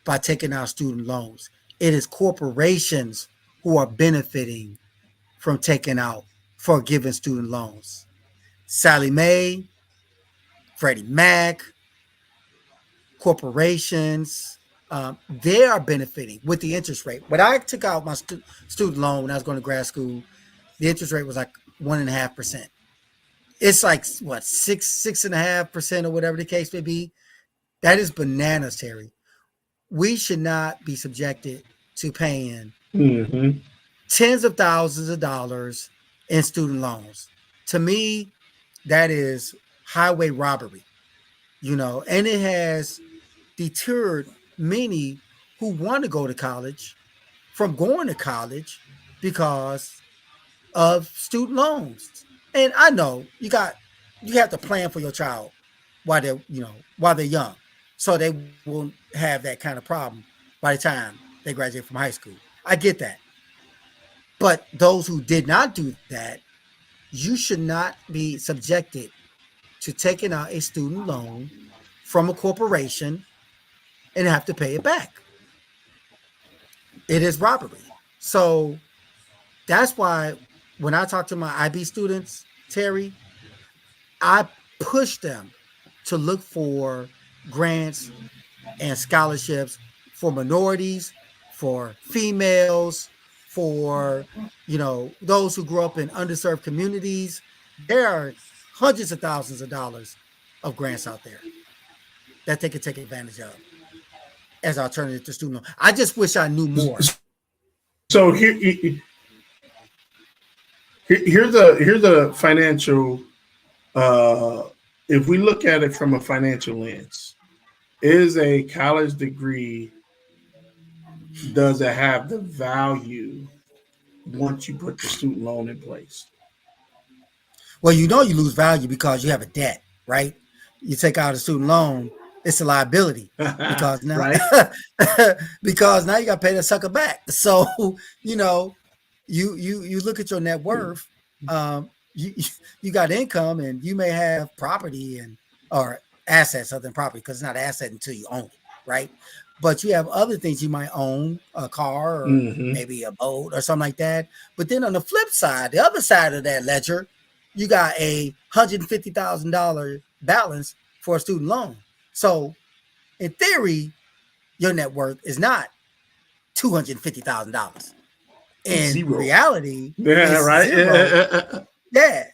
Speaker 1: by taking out student loans. It is corporations who are benefiting from taking out forgiving student loans. Sally Mae, Freddie Mac, corporations, they are benefiting with the interest rate. When I took out my student loan when I was going to grad school, the interest rate was like 1.5%. It's like what 6.5% or whatever the case may be. That is bananas, Terry. We should not be subjected to paying
Speaker 2: Mm-hmm.
Speaker 1: tens of thousands of dollars in student loans. To me, that is highway robbery, and it has deterred many who want to go to college from going to college because of student loans. And I know you have to plan for your child while they're young, so they won't have that kind of problem by the time they graduate from high school. I get that, but those who did not do that, you should not be subjected to taking out a student loan from a corporation and have to pay it back. It is robbery. So that's why when I talk to my IB students, Terry, I push them to look for grants and scholarships for minorities, for females, for those who grew up in underserved communities. There are hundreds of thousands of dollars of grants out there that they could take advantage of as alternative to student loan. I just wish I knew more.
Speaker 2: So here's a financial. If we look at it from a financial lens, is a college degree, does it have the value once you put the student loan in place?
Speaker 1: Well, you lose value because you have a debt, right? You take out a student loan, it's a liability because now
Speaker 2: Right?
Speaker 1: because now you got to pay that sucker back. So you know, you look at your net worth. You you got income, and you may have property and or assets other than property because it's not an asset until you own it, right? But you have other things you might own, a car or
Speaker 2: Mm-hmm.
Speaker 1: maybe a boat or something like that. But then on the flip side, the other side of that ledger, you got $150,000 balance for a student loan. So in theory, your net worth is not $250,000. In
Speaker 2: Zero.
Speaker 1: reality,
Speaker 2: Yeah,
Speaker 1: it's
Speaker 2: right.
Speaker 1: zero. Yeah.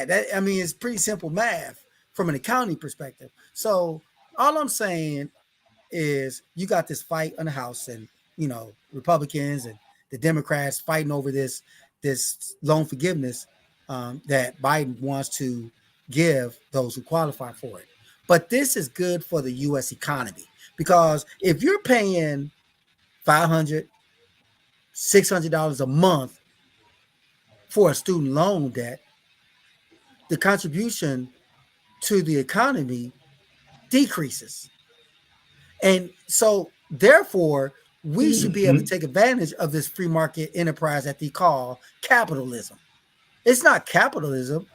Speaker 1: That I mean, it's pretty simple math from an accounting perspective. So all I'm saying is you got this fight on the House, and Republicans and the Democrats fighting over this loan forgiveness that Biden wants to give those who qualify for it. But this is good for the U.S. economy because if you're paying 500, $600 a month for a student loan debt, the contribution to the economy decreases. And so, therefore, we should be able to
Speaker 2: Mm-hmm.
Speaker 1: take advantage of this free market enterprise that they call capitalism. It's not capitalism,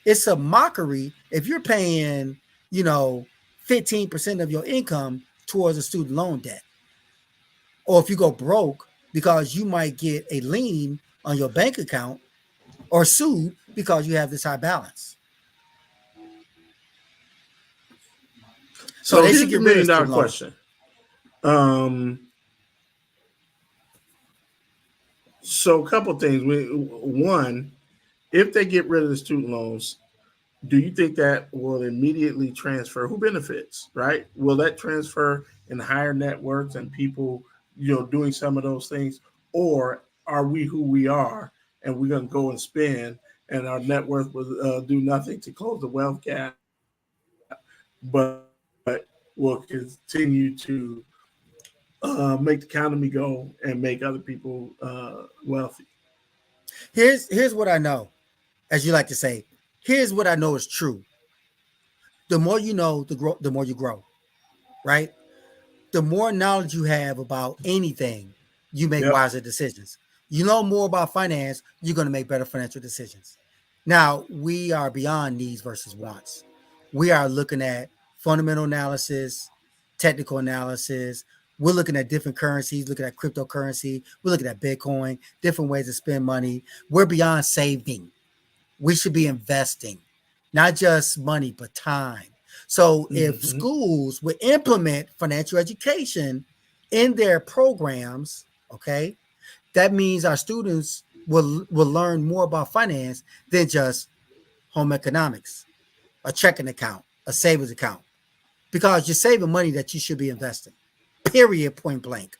Speaker 1: it's a mockery if you're paying, you know, 15% of your income towards a student loan debt. Or if you go broke because you might get a lien on your bank account or sued because you have this high balance. So
Speaker 2: So
Speaker 1: they should
Speaker 2: here's the
Speaker 1: get rid of
Speaker 2: million dollar
Speaker 1: student loans.
Speaker 2: question. Um, so a couple things. One, if they get rid of the student loans, do you think that will immediately transfer? Who benefits, right? Will that transfer in higher net worths and people, doing some of those things? Or are we who we are and we're going to go and spend and our net worth will do nothing to close the wealth gap, but will continue to make the economy go and make other people wealthy?
Speaker 1: Here's what I know, as you like to say. Here's what I know is true. The more you know, the more you grow, right? The more knowledge you have about anything, you make
Speaker 2: Yep.
Speaker 1: wiser decisions. You know more about finance, you're going to make better financial decisions. Now, we are beyond needs versus wants. We are looking at fundamental analysis, technical analysis. We're looking at different currencies, looking at cryptocurrency, we're looking at Bitcoin, different ways to spend money. We're beyond saving. We should be investing, not just money, but time. So if
Speaker 2: Hmm.
Speaker 1: schools would implement financial education in their programs, okay, that means our students will learn more about finance than just home economics, a checking account, a savings account, because you're saving money that you should be investing. Period. Point blank.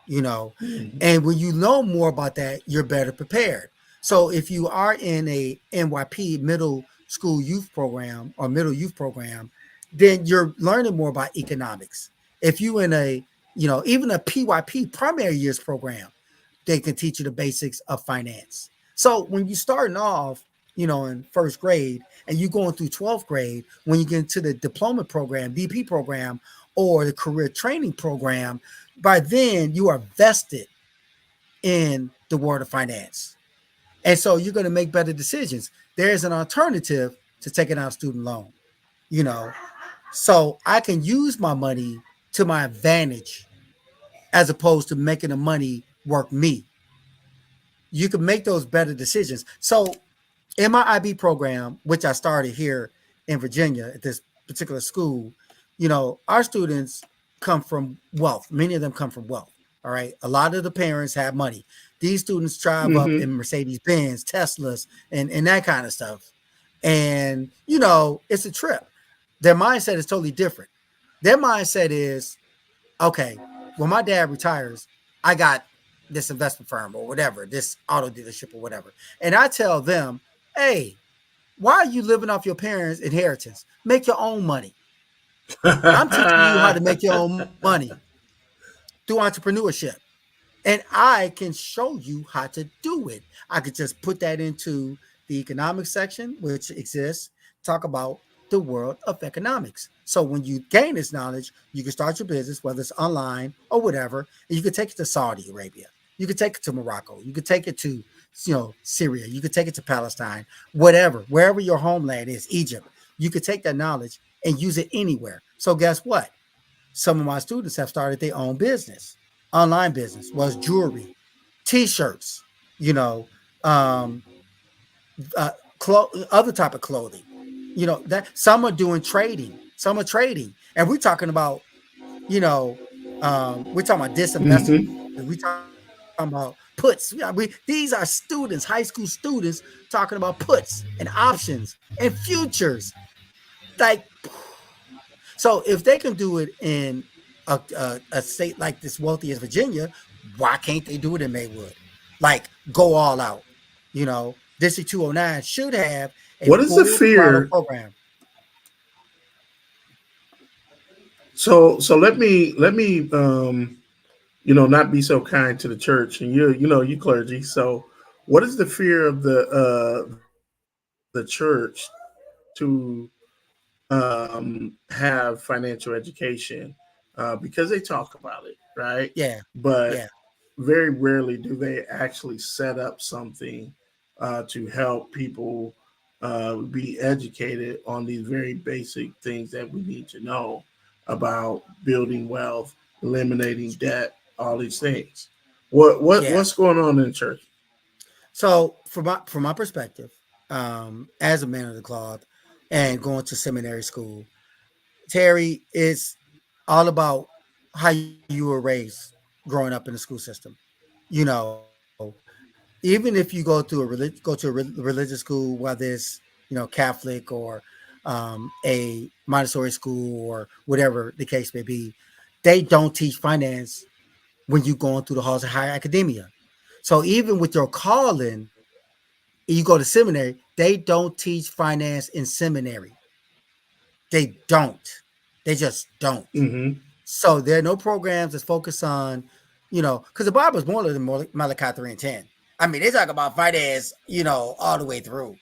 Speaker 1: You know,
Speaker 2: Hmm.
Speaker 1: and when you know more about that, you're better prepared. So if you are in a NYP middle school youth program or middle youth program, then you're learning more about economics. If you in a, even a PYP primary years program, they can teach you the basics of finance. So when you're starting off, in first grade and you're going through 12th grade, when you get into the diploma program, DP program, or the career training program, by then you are vested in the world of finance. And so you're going to make better decisions. There's an alternative to taking out a student loan, you know. So I can use my money to my advantage as opposed to making the money work me. You can make those better decisions. So in my IB program, which I started here in Virginia at this particular school, our students come from wealth. Many of them come from wealth. All right. A lot of the parents have money. These students drive up
Speaker 2: Hmm.
Speaker 1: in Mercedes Benz, Teslas, and that kind of stuff. And, it's a trip. Their mindset is totally different. Their mindset is, okay, when my dad retires, I got this investment firm or whatever, this auto dealership or whatever. And I tell them, hey, why are you living off your parents' inheritance? Make your own money. I'm teaching you how to make your own money through entrepreneurship. And I can show you how to do it. I could just put that into the economics section, which exists, talk about the world of economics. So when you gain this knowledge, you can start your business, whether it's online or whatever, and you can take it to Saudi Arabia. You could take it to Morocco. You could take it to, Syria. You could take it to Palestine, whatever, wherever your homeland is, Egypt. You could take that knowledge and use it anywhere. So guess what? Some of my students have started their own business, online business, was jewelry, t-shirts, you know, um, uh, other type of clothing. That some are doing trading, some are trading, and we're talking about, we're talking about disinvestment.
Speaker 2: Hmm.
Speaker 1: We're talking about puts. These are students, high school students, talking about puts and options and futures. Like, so if they can do it in a state like this wealthy as Virginia, why can't they do it in Maywood? Like, go all out. District 209 should have a
Speaker 2: What is the
Speaker 1: full throttle
Speaker 2: fear?
Speaker 1: program.
Speaker 2: So let me not be so kind to the church, and you clergy. So what is the fear of the church to have financial education, because they talk about it, right?
Speaker 1: Yeah,
Speaker 2: But
Speaker 1: yeah,
Speaker 2: very rarely do they actually set up something to help people be educated on these very basic things that we need to know about building wealth, eliminating debt, all these things.
Speaker 1: yeah.
Speaker 2: What's going on in church?
Speaker 1: So from my perspective, as a man of the cloth and going to seminary school, Terry, is all about how you were raised growing up in the school system. Even if you go to a religious school, whether it's Catholic or a Montessori school or whatever the case may be, they don't teach finance when you're going through the halls of higher academia. So even with your calling, you go to seminary, they don't teach finance in seminary. They don't. They just don't.
Speaker 2: Mm-hmm.
Speaker 1: So there are no programs that's focused on, because the Bible is more than Malachi 3 and 10. I mean, they talk about finance, all the way through.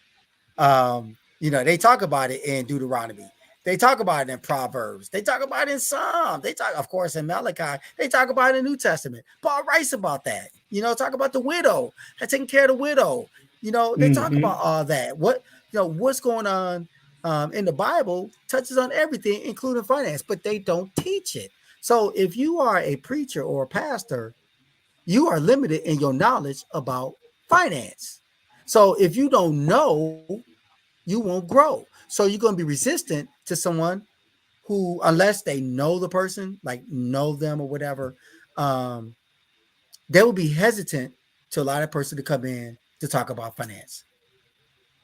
Speaker 1: They talk about it in Deuteronomy. They talk about it in Proverbs. They talk about it in Psalm. They talk, of course, in Malachi. They talk about it in the New Testament. Paul writes about that. Talk about the widow, taking care of the widow. They talk
Speaker 2: Mm-hmm.
Speaker 1: about all that. What's going on in the Bible touches on everything, including finance, but they don't teach it. So if you are a preacher or a pastor, you are limited in your knowledge about finance. So if you don't know, you won't grow. So you're going to be resistant to someone who, unless they know the person, like know them or whatever, um, they will be hesitant to allow that person to come in to talk about finance.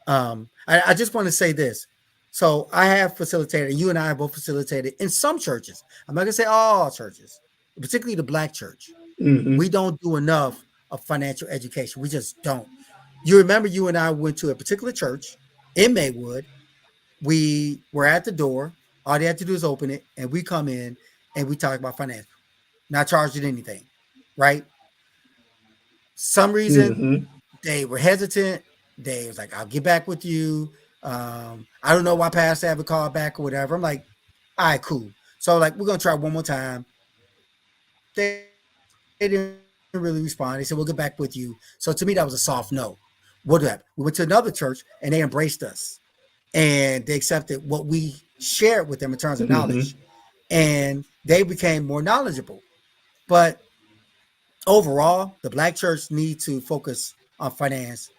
Speaker 1: I just want to say this. So I have facilitated, and you and I have both facilitated in some churches. I'm not gonna say all churches, particularly the black church.
Speaker 2: Mm-hmm.
Speaker 1: We don't do enough of financial education. We just don't. You remember you and I went to a particular church in Maywood. We were at the door. All they had to do is open it, and we come in and we talk about finance, not charging anything, right? Some reason
Speaker 2: Mm-hmm.
Speaker 1: they were hesitant. They was like, "I'll get back with you." I don't know why Pastor haven't called back or whatever. I'm like, "All right, cool." So like, we're gonna try one more time. They didn't really respond. They said, "We'll get back with you." So to me, that was a soft no. What do that? We went to another church and they embraced us and they accepted what we shared with them in terms of knowledge,
Speaker 2: Mm-hmm.
Speaker 1: and they became more knowledgeable. But overall, the black church needs to focus on finance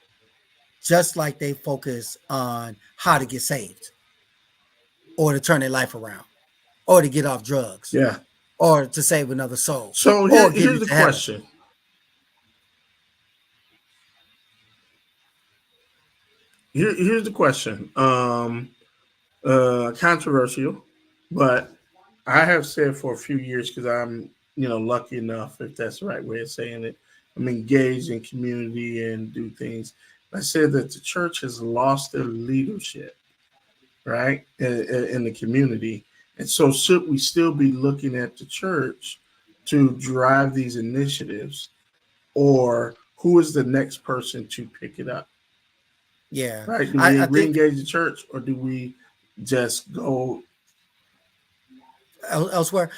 Speaker 1: just like they focus on how to get saved or to turn their life around or to get off drugs
Speaker 2: Yeah.
Speaker 1: or to save another soul
Speaker 2: So
Speaker 1: or get
Speaker 2: here's the
Speaker 1: into heaven.
Speaker 2: question. Here's the question. Controversial, but I have said for a few years because I'm, lucky enough, if that's the right way of saying it. I'm engaged in community and do things. I said that the church has lost their leadership, right, in the community, and so should we still be looking at the church to drive these initiatives, or who is the next person to pick it up?
Speaker 1: Yeah,
Speaker 2: Right? Do we
Speaker 1: I think
Speaker 2: re-engage the church, or do we just go?
Speaker 1: elsewhere.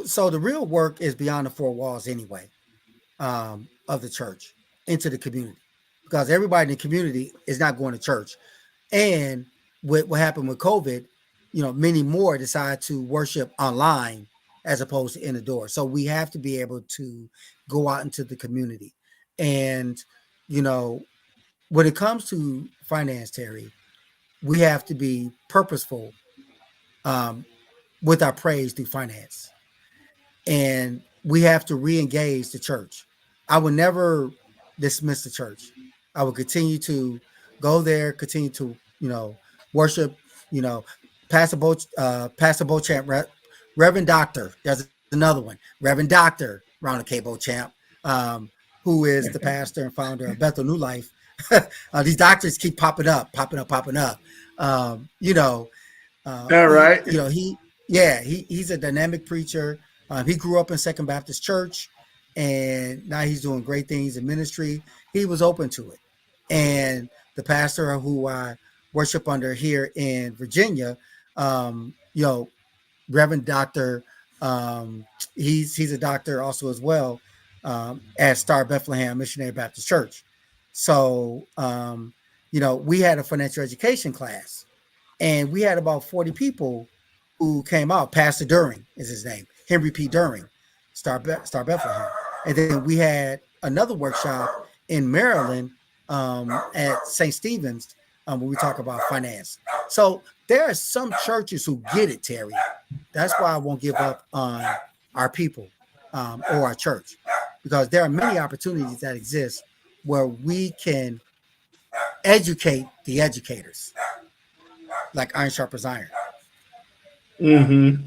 Speaker 1: So the real work is beyond the four walls anyway, of the church into the community, because everybody in the community is not going to church. And with what happened with COVID, many more decide to worship online as opposed to in the door. So we have to be able to go out into the community. And, you know, when it comes to finance, Terry, we have to be purposeful, um, with our praise through finance, and we have to re-engage the church. I would never dismiss the church. I would continue to go there, continue to worship. You know, Pastor Beauchamp, Reverend Doctor. There's another one, Reverend Doctor Ronald K. Beauchamp, um, who is the pastor and founder of Bethel New Life. These doctors keep popping up, popping up, popping up. Um, you know,
Speaker 2: All right.
Speaker 1: he's a dynamic preacher. He grew up in Second Baptist Church, and now he's doing great things in ministry. He was open to it, and the pastor who I worship under here in Virginia, you know, Reverend Doctor, um, he's a doctor also as well, at Star Bethlehem Missionary Baptist Church. So we had a financial education class, and we had about 40 people who came out. Pastor During is his name, Henry P. During, Star Bethlehem. And then we had another workshop in Maryland, at St. Stephen's, where we talk about finance. So there are some churches who get it, Terry. That's why I won't give up on our people, or our church, because there are many opportunities that exist where we can educate the educators, like iron sharpens iron.
Speaker 2: Mm-hmm.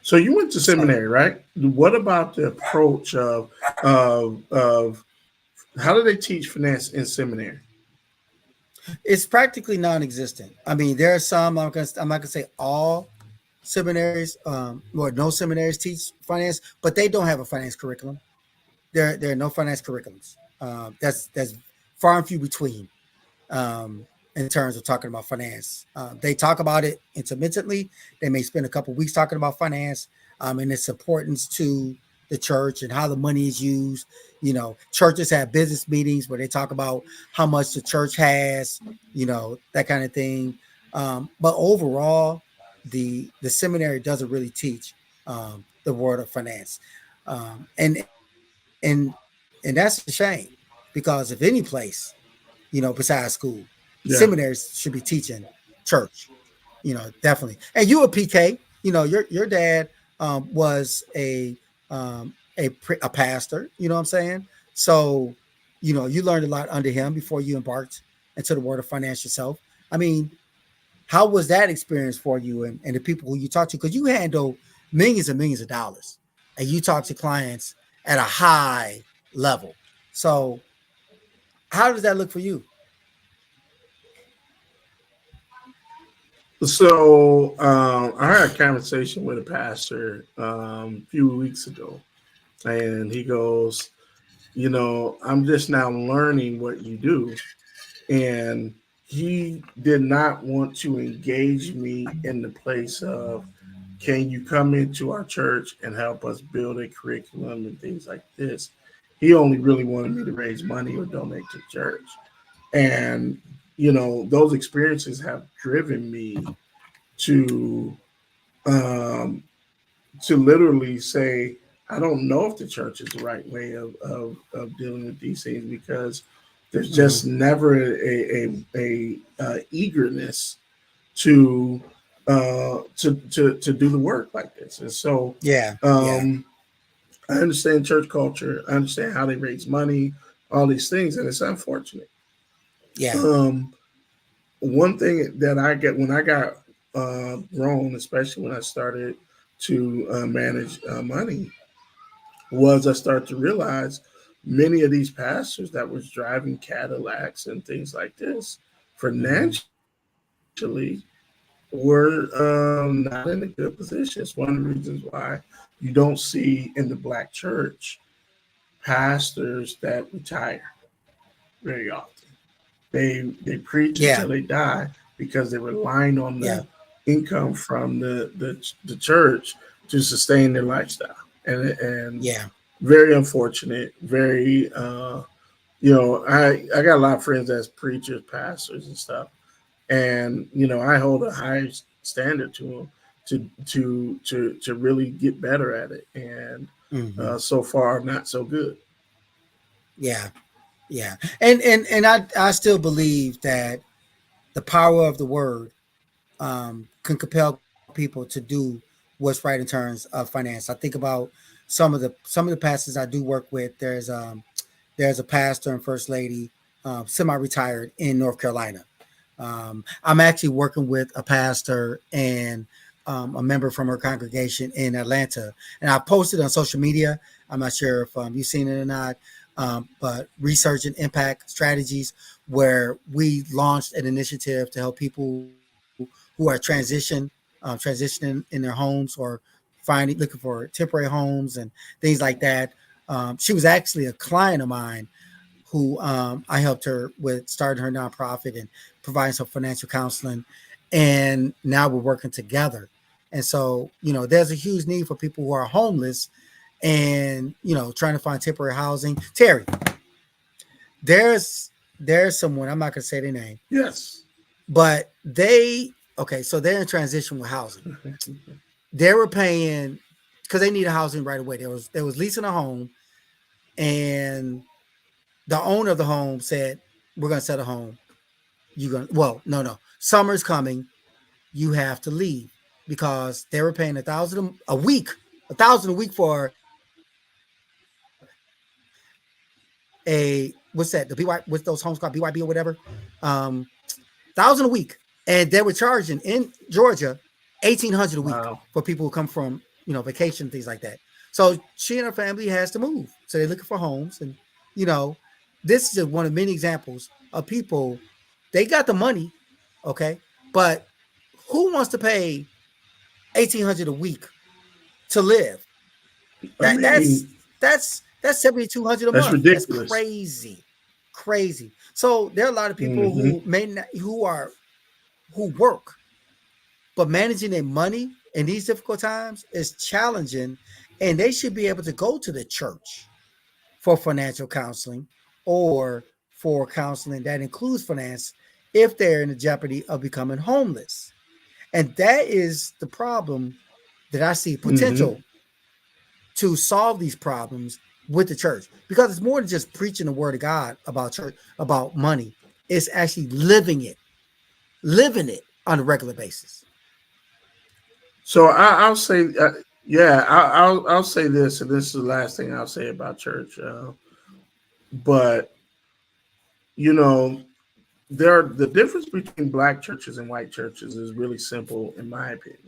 Speaker 2: So you went to
Speaker 1: So
Speaker 2: seminary, right? What about the approach of how do they teach finance in seminary?
Speaker 1: it's practically non-existent. I mean, there are some. I'm not gonna say all seminaries, or no seminaries teach finance, but they don't have a finance curriculum. There are no finance curriculums. That's far and few between, in terms of talking about finance. They talk about it intermittently. They may spend a couple of weeks talking about finance, and its importance to the church and how the money is used. Churches have business meetings where they talk about how much the church has, that kind of thing. But overall, the seminary doesn't really teach the world of finance, and that's a shame because if any place, besides school,
Speaker 2: Yeah.
Speaker 1: seminaries should be teaching church. Definitely. And you a PK. Your dad was a pastor. You know what I'm saying? So you learned a lot under him before you embarked into the world of finance yourself. I mean, how was that experience for you and the people who you talk to? Because you handle millions and millions of dollars, and you talk to clients at a high level. So how does that look for you?
Speaker 2: So I had a conversation with a pastor a few weeks ago, and he goes, I'm just now learning what you do. And he did not want to engage me in the place of, can you come into our church and help us build a curriculum and things like this? He only really wanted me to raise money or donate to church. And, those experiences have driven me to um, literally say, I don't know if the church is the right way of dealing with these things, because there's
Speaker 1: Mm-hmm.
Speaker 2: just never eagerness to to do the work like this. And so
Speaker 1: Yeah, yeah,
Speaker 2: um, I understand church culture. I understand how they raise money, all these things, and it's unfortunate.
Speaker 1: yeah.
Speaker 2: Um, One thing that I get when I got grown, especially when I started to manage money, was I started to realize many of these pastors that was driving Cadillacs and things like this
Speaker 1: Mm-hmm.
Speaker 2: financially were not in a good position. It's one of the reasons why you don't see in the black church pastors that retire very often. They preach
Speaker 1: Yeah,
Speaker 2: until they die because they're relying on
Speaker 1: yeah,
Speaker 2: the income from the church to sustain their lifestyle. And
Speaker 1: yeah.
Speaker 2: very unfortunate, very I got a lot of friends as preachers, pastors and stuff, and I hold a high standard to them to really get better at it, and
Speaker 1: Mm-hmm.
Speaker 2: so far not so good.
Speaker 1: Yeah, yeah. And I still believe that the power of the word can compel people to do what's right in terms of finance. I think about some of the pastors I do work with. There's a pastor and first lady, semi-retired in North Carolina. I'm actually working with a pastor and a member from her congregation in Atlanta, and I posted on social media. I'm not sure if you've seen it or not, but research and impact strategies, where we launched an initiative to help people who are transitioning in their homes, or looking for temporary homes and things like that. She was actually a client of mine who I helped her with starting her nonprofit and providing some financial counseling. And now we're working together. And so, there's a huge need for people who are homeless and, trying to find temporary housing. Terry, there's there's someone, I'm not gonna say their name,
Speaker 2: Yes.
Speaker 1: but okay, so they're in transition with housing. They were paying because they needed housing right away. There was leasing a home, and the owner of the home said, "We're gonna sell the home. You gonna no. Summer's coming. You have to leave," because they were paying a thousand a week for a what's that? The BY, what's those homes called, BYB or whatever. Um, 1,000 a week, and they were charging in Georgia 1,800 a week
Speaker 2: Wow.
Speaker 1: for people who come from vacation, things like that. So she and her family has to move. So they're looking for homes, and you know, this is just one of many examples of people. They got the money, okay, but who wants to pay 1,800 a week to live?
Speaker 2: I
Speaker 1: That that's
Speaker 2: mean,
Speaker 1: that's 7,200 a
Speaker 2: that's
Speaker 1: month. That's
Speaker 2: ridiculous.
Speaker 1: crazy, crazy. So there are a lot of people
Speaker 2: Hmm.
Speaker 1: who may not, who work, but managing their money in these difficult times is challenging, and they should be able to go to the church for financial counseling or for counseling that includes finance if they're in the jeopardy of becoming homeless. And that is the problem that I see
Speaker 2: Mm-hmm.
Speaker 1: potential to solve these problems with the church, because it's more than just preaching the word of God about church, about money. It's actually living it on a regular basis.
Speaker 2: So I'll say, yeah, I'll say this, and this is the last thing I'll say about church. But you know, the difference between black churches and white churches is really simple, in my opinion.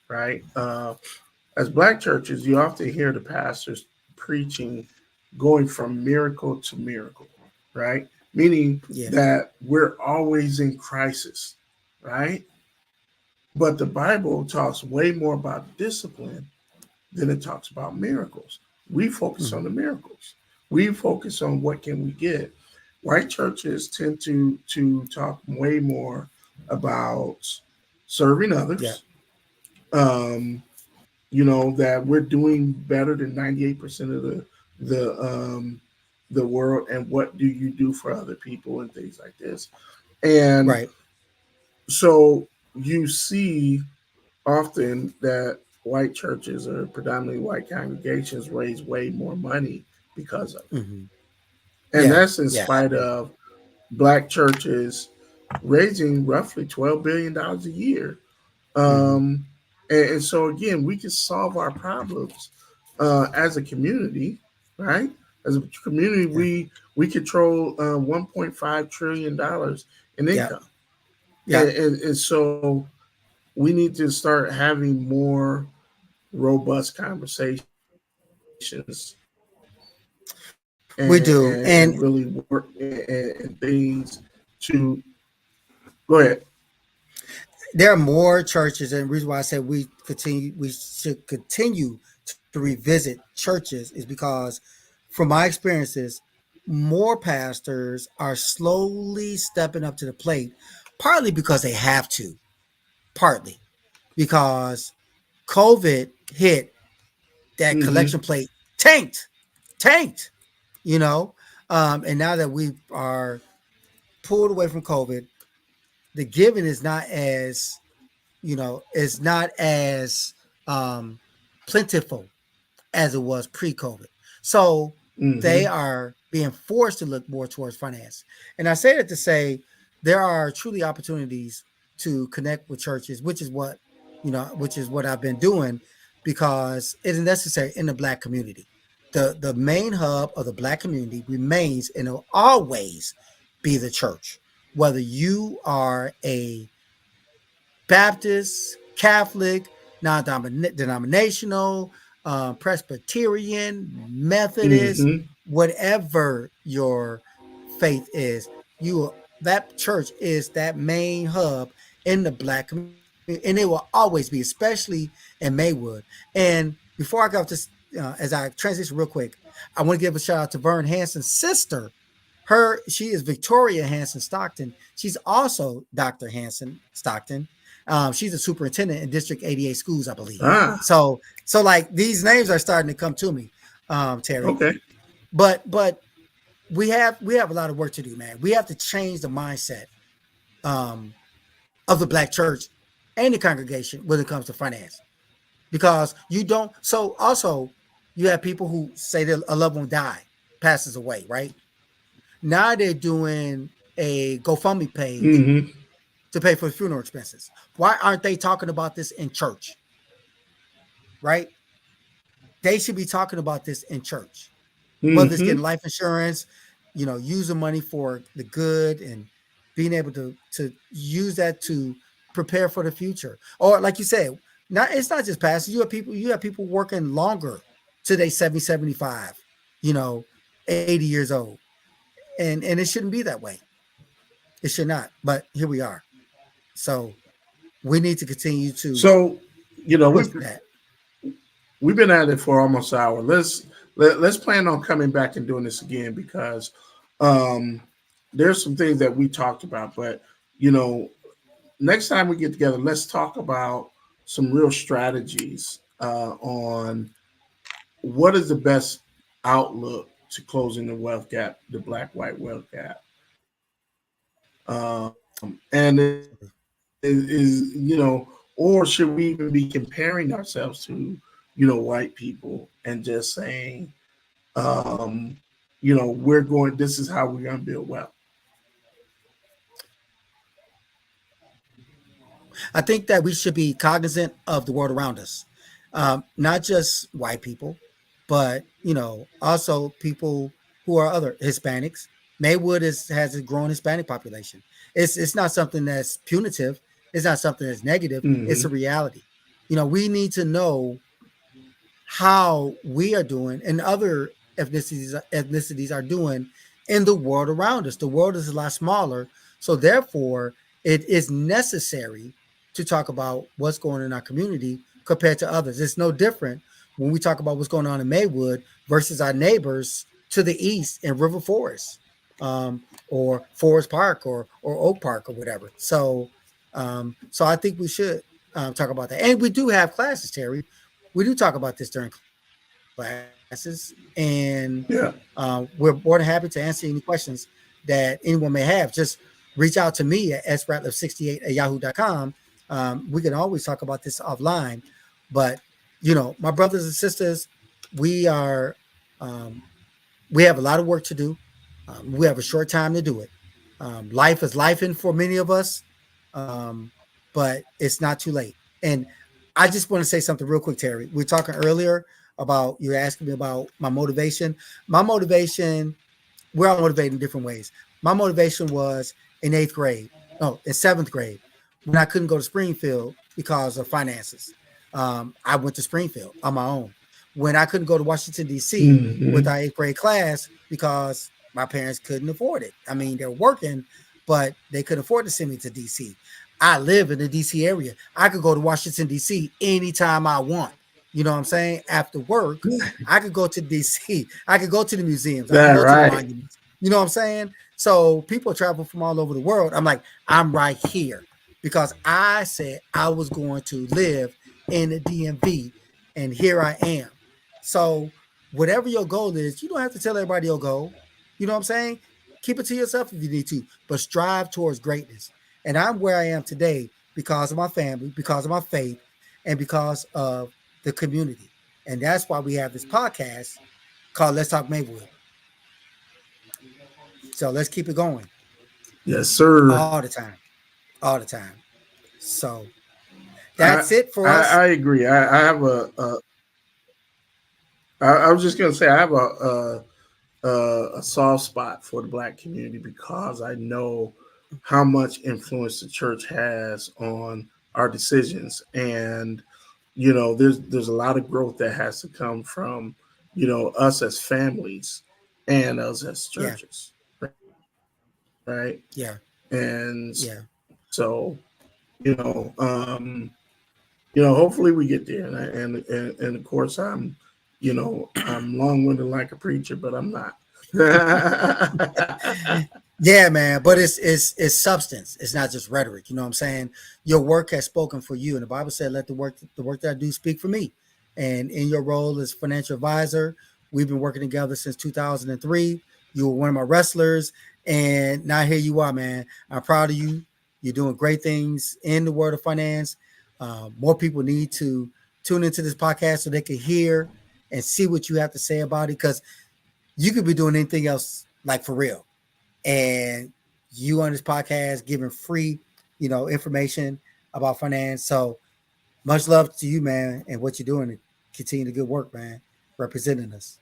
Speaker 2: Right? As black churches, you often hear the pastors preaching, going from miracle to miracle. Right? Meaning
Speaker 1: Yeah.
Speaker 2: that we're always in crisis. Right? But the Bible talks way more about discipline than it talks about miracles. We focus on
Speaker 1: Mm-hmm.
Speaker 2: the miracles. We focus on what can we get. White churches tend to talk way more about serving
Speaker 1: Yeah.
Speaker 2: others. Um, that we're doing better than 98% of the the world, and what do you do for other people and things like this. And
Speaker 1: Right.
Speaker 2: so you see often that white churches or predominantly white congregations raise way more money because of it.
Speaker 1: Mm-hmm.
Speaker 2: And
Speaker 1: Yeah.
Speaker 2: that's in
Speaker 1: Yeah. I
Speaker 2: spite
Speaker 1: agree.
Speaker 2: of black churches raising roughly $12 billion a year.
Speaker 1: Mm-hmm.
Speaker 2: Um, and so, again, we can solve our problems as a community, right? As a community,
Speaker 1: Yeah.
Speaker 2: we control $1.5 trillion in
Speaker 1: Yeah.
Speaker 2: income.
Speaker 1: Yeah.
Speaker 2: And so we need to start having more robust conversations and
Speaker 1: We
Speaker 2: really
Speaker 1: do.
Speaker 2: work
Speaker 1: And
Speaker 2: and things to go ahead.
Speaker 1: there are more churches, and the reason why I say we should continue to revisit churches is because from my experiences, more pastors are slowly stepping up to the plate, partly because they have to, partly because COVID hit, that
Speaker 2: Mm-hmm.
Speaker 1: collection plate tanked, you know. And now that we are pulled away from COVID, the giving is not as, is not as um, plentiful as it was pre-COVID. So they
Speaker 2: Mm-hmm.
Speaker 1: are being forced to look more towards finance. And I say that to say there are truly opportunities to connect with churches, which is what I've been doing, because it is necessary in the black community. The main hub of the black community remains and will always be the church. Whether you are a Baptist, Catholic, non-denominational, Presbyterian, Methodist,
Speaker 2: Mm-hmm.
Speaker 1: whatever your faith is, you that church is that main hub in the black community, and it will always be, especially in Maywood. And before I go to as I transition real quick, I want to give a shout out to Vern Hanson's sister. She is Victoria Hanson Stockton. She's also Dr. Hanson Stockton. She's a superintendent in District 88 schools, I believe.
Speaker 2: Ah,
Speaker 1: So like these names are starting to come to me, Terry.
Speaker 2: okay.
Speaker 1: But we have a lot of work to do, man. We have to change the mindset um, of the black church and the congregation when it comes to finance, because you don't. So also, you have people who say that a loved one died, passes away, right? Now they're doing a GoFundMe page
Speaker 2: Mm-hmm.
Speaker 1: to pay for funeral expenses. Why aren't they talking about this in church? Right? They should be talking about this in church. Whether it's
Speaker 2: Mm-hmm.
Speaker 1: getting life insurance, using money for the good and being able to use that to prepare for the future. Or like you said, it's not just pastors. You have people working longer to they 70, 75, 80 years old. And it shouldn't be that way. It should not. But here we are. So we need to continue to
Speaker 2: So,
Speaker 1: push that.
Speaker 2: we've been at it for almost an hour. Let's plan on coming back and doing this again, because um, there's some things that we talked about. But you know, next time we get together, let's talk about some real strategies on what is the best outlook to closing the wealth gap, the black white wealth gap, and is or or should we even be comparing ourselves to, white people and just saying, um, we're going, this is how we're going to build wealth.
Speaker 1: I think that we should be cognizant of the world around us, not just white people, but also people who are other Hispanics. Maywood has a growing Hispanic population. It's not something that's punitive. It's not something that's negative. It's
Speaker 2: Mm-hmm.
Speaker 1: a reality. We need to know how we are doing and other ethnicities are doing in the world around us. The world is a lot smaller, so therefore it is necessary to talk about what's going on in our community compared to others. It's no different when we talk about what's going on in Maywood versus our neighbors to the east in River Forest, or Forest Park, or Oak Park, or whatever. So I think we should talk about that, and we do have classes, Terry. We do talk about this during classes, and we're
Speaker 2: Yeah.
Speaker 1: more than happy to answer any questions that anyone may have. Just reach out to me at sratliff68@yahoo.com. We can always talk about this offline, but my brothers and sisters, we are um, we have a lot of work to do. We have a short time to do it. Life is life in for many of us, um, but it's not too late. And I just want to say something real quick, Terry. We were talking earlier about, you were asking me about my motivation. My motivation, we're all motivated in different ways. My motivation was in eighth grade, no, in seventh grade, when I couldn't go to Springfield because of finances. I went to Springfield on my own. When I couldn't go to Washington, D.C. with
Speaker 2: Mm-hmm.
Speaker 1: our eighth grade class because my parents couldn't afford it. I mean, they were working, but they couldn't afford to send me to D.C. I live in the D.C. area. I could go to Washington, D.C. anytime I want. You know what I'm saying? After work, I could go to DC. I could go to the museums. I could
Speaker 2: That
Speaker 1: go to the
Speaker 2: right.
Speaker 1: monuments. You know what I'm saying? So people travel from all over the world. I'm like, I'm right here because I said I was going to live in the DMV, and here I am. So whatever your goal is, you don't have to tell everybody your goal. You know what I'm saying? Keep it to yourself if you need to, but strive towards greatness. And I'm where I am today because of my family, because of my faith, and because of the community. And that's why we have this podcast called Let's Talk Maywood. So let's keep it going
Speaker 2: Yes, sir.
Speaker 1: all the time, all the time. So
Speaker 2: I
Speaker 1: that's it for
Speaker 2: I,
Speaker 1: us.
Speaker 2: I agree. I have I was just gonna say I have a soft spot for the black community because I know how much influence the church has on our decisions, and there's a lot of growth that has to come from us as families and us as
Speaker 1: Yeah,
Speaker 2: churches, right?
Speaker 1: yeah,
Speaker 2: And
Speaker 1: yeah.
Speaker 2: so you know, um, hopefully we get there, and of course I'm long winded like a preacher, but I'm not.
Speaker 1: Yeah, man. But it's substance. It's not just rhetoric. You know what I'm saying? Your work has spoken for you, and the Bible said, "Let the work that I do speak for me." And in your role as financial advisor, we've been working together since 2003. You were one of my wrestlers, and now here you are, man. I'm proud of you. You're doing great things in the world of finance. More people need to tune into this podcast so they can hear and see what you have to say about it, because you could be doing anything else, like for real, and you on this podcast giving free, information about finance. So much love to you, man, and what you're doing to continue the good work, man, representing us.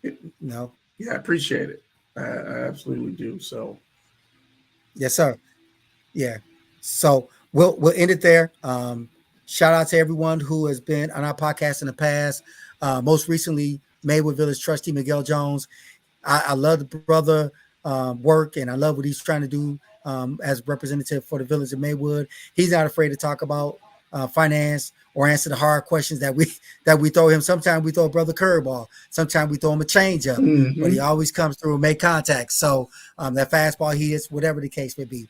Speaker 1: You know,
Speaker 2: Yeah, I appreciate it. I absolutely do. So,
Speaker 1: yes, sir. Yeah. So we'll end it there. Shout out to everyone who has been on our podcast in the past. Most recently, Maywood Village trustee Miguel Jones. I love the brother work, and I love what he's trying to do as representative for the village of Maywood. He's not afraid to talk about finance or answer the hard questions that we throw him. Sometimes we throw a brother curveball. Sometimes we throw him a change up, but he
Speaker 2: hmm
Speaker 1: always comes through and make contact. So that fastball he hits, whatever the case may be,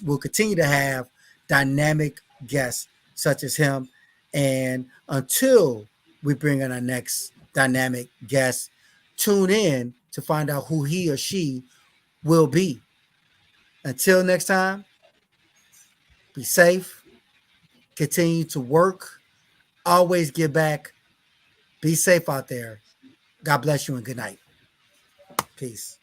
Speaker 1: we'll continue to have dynamic guests such as him, and until we bring in our next dynamic guest, tune in to find out who he or she will be. Until next time, be safe, Continue to work. Always give back. Be safe out there. God bless you and good night. Peace.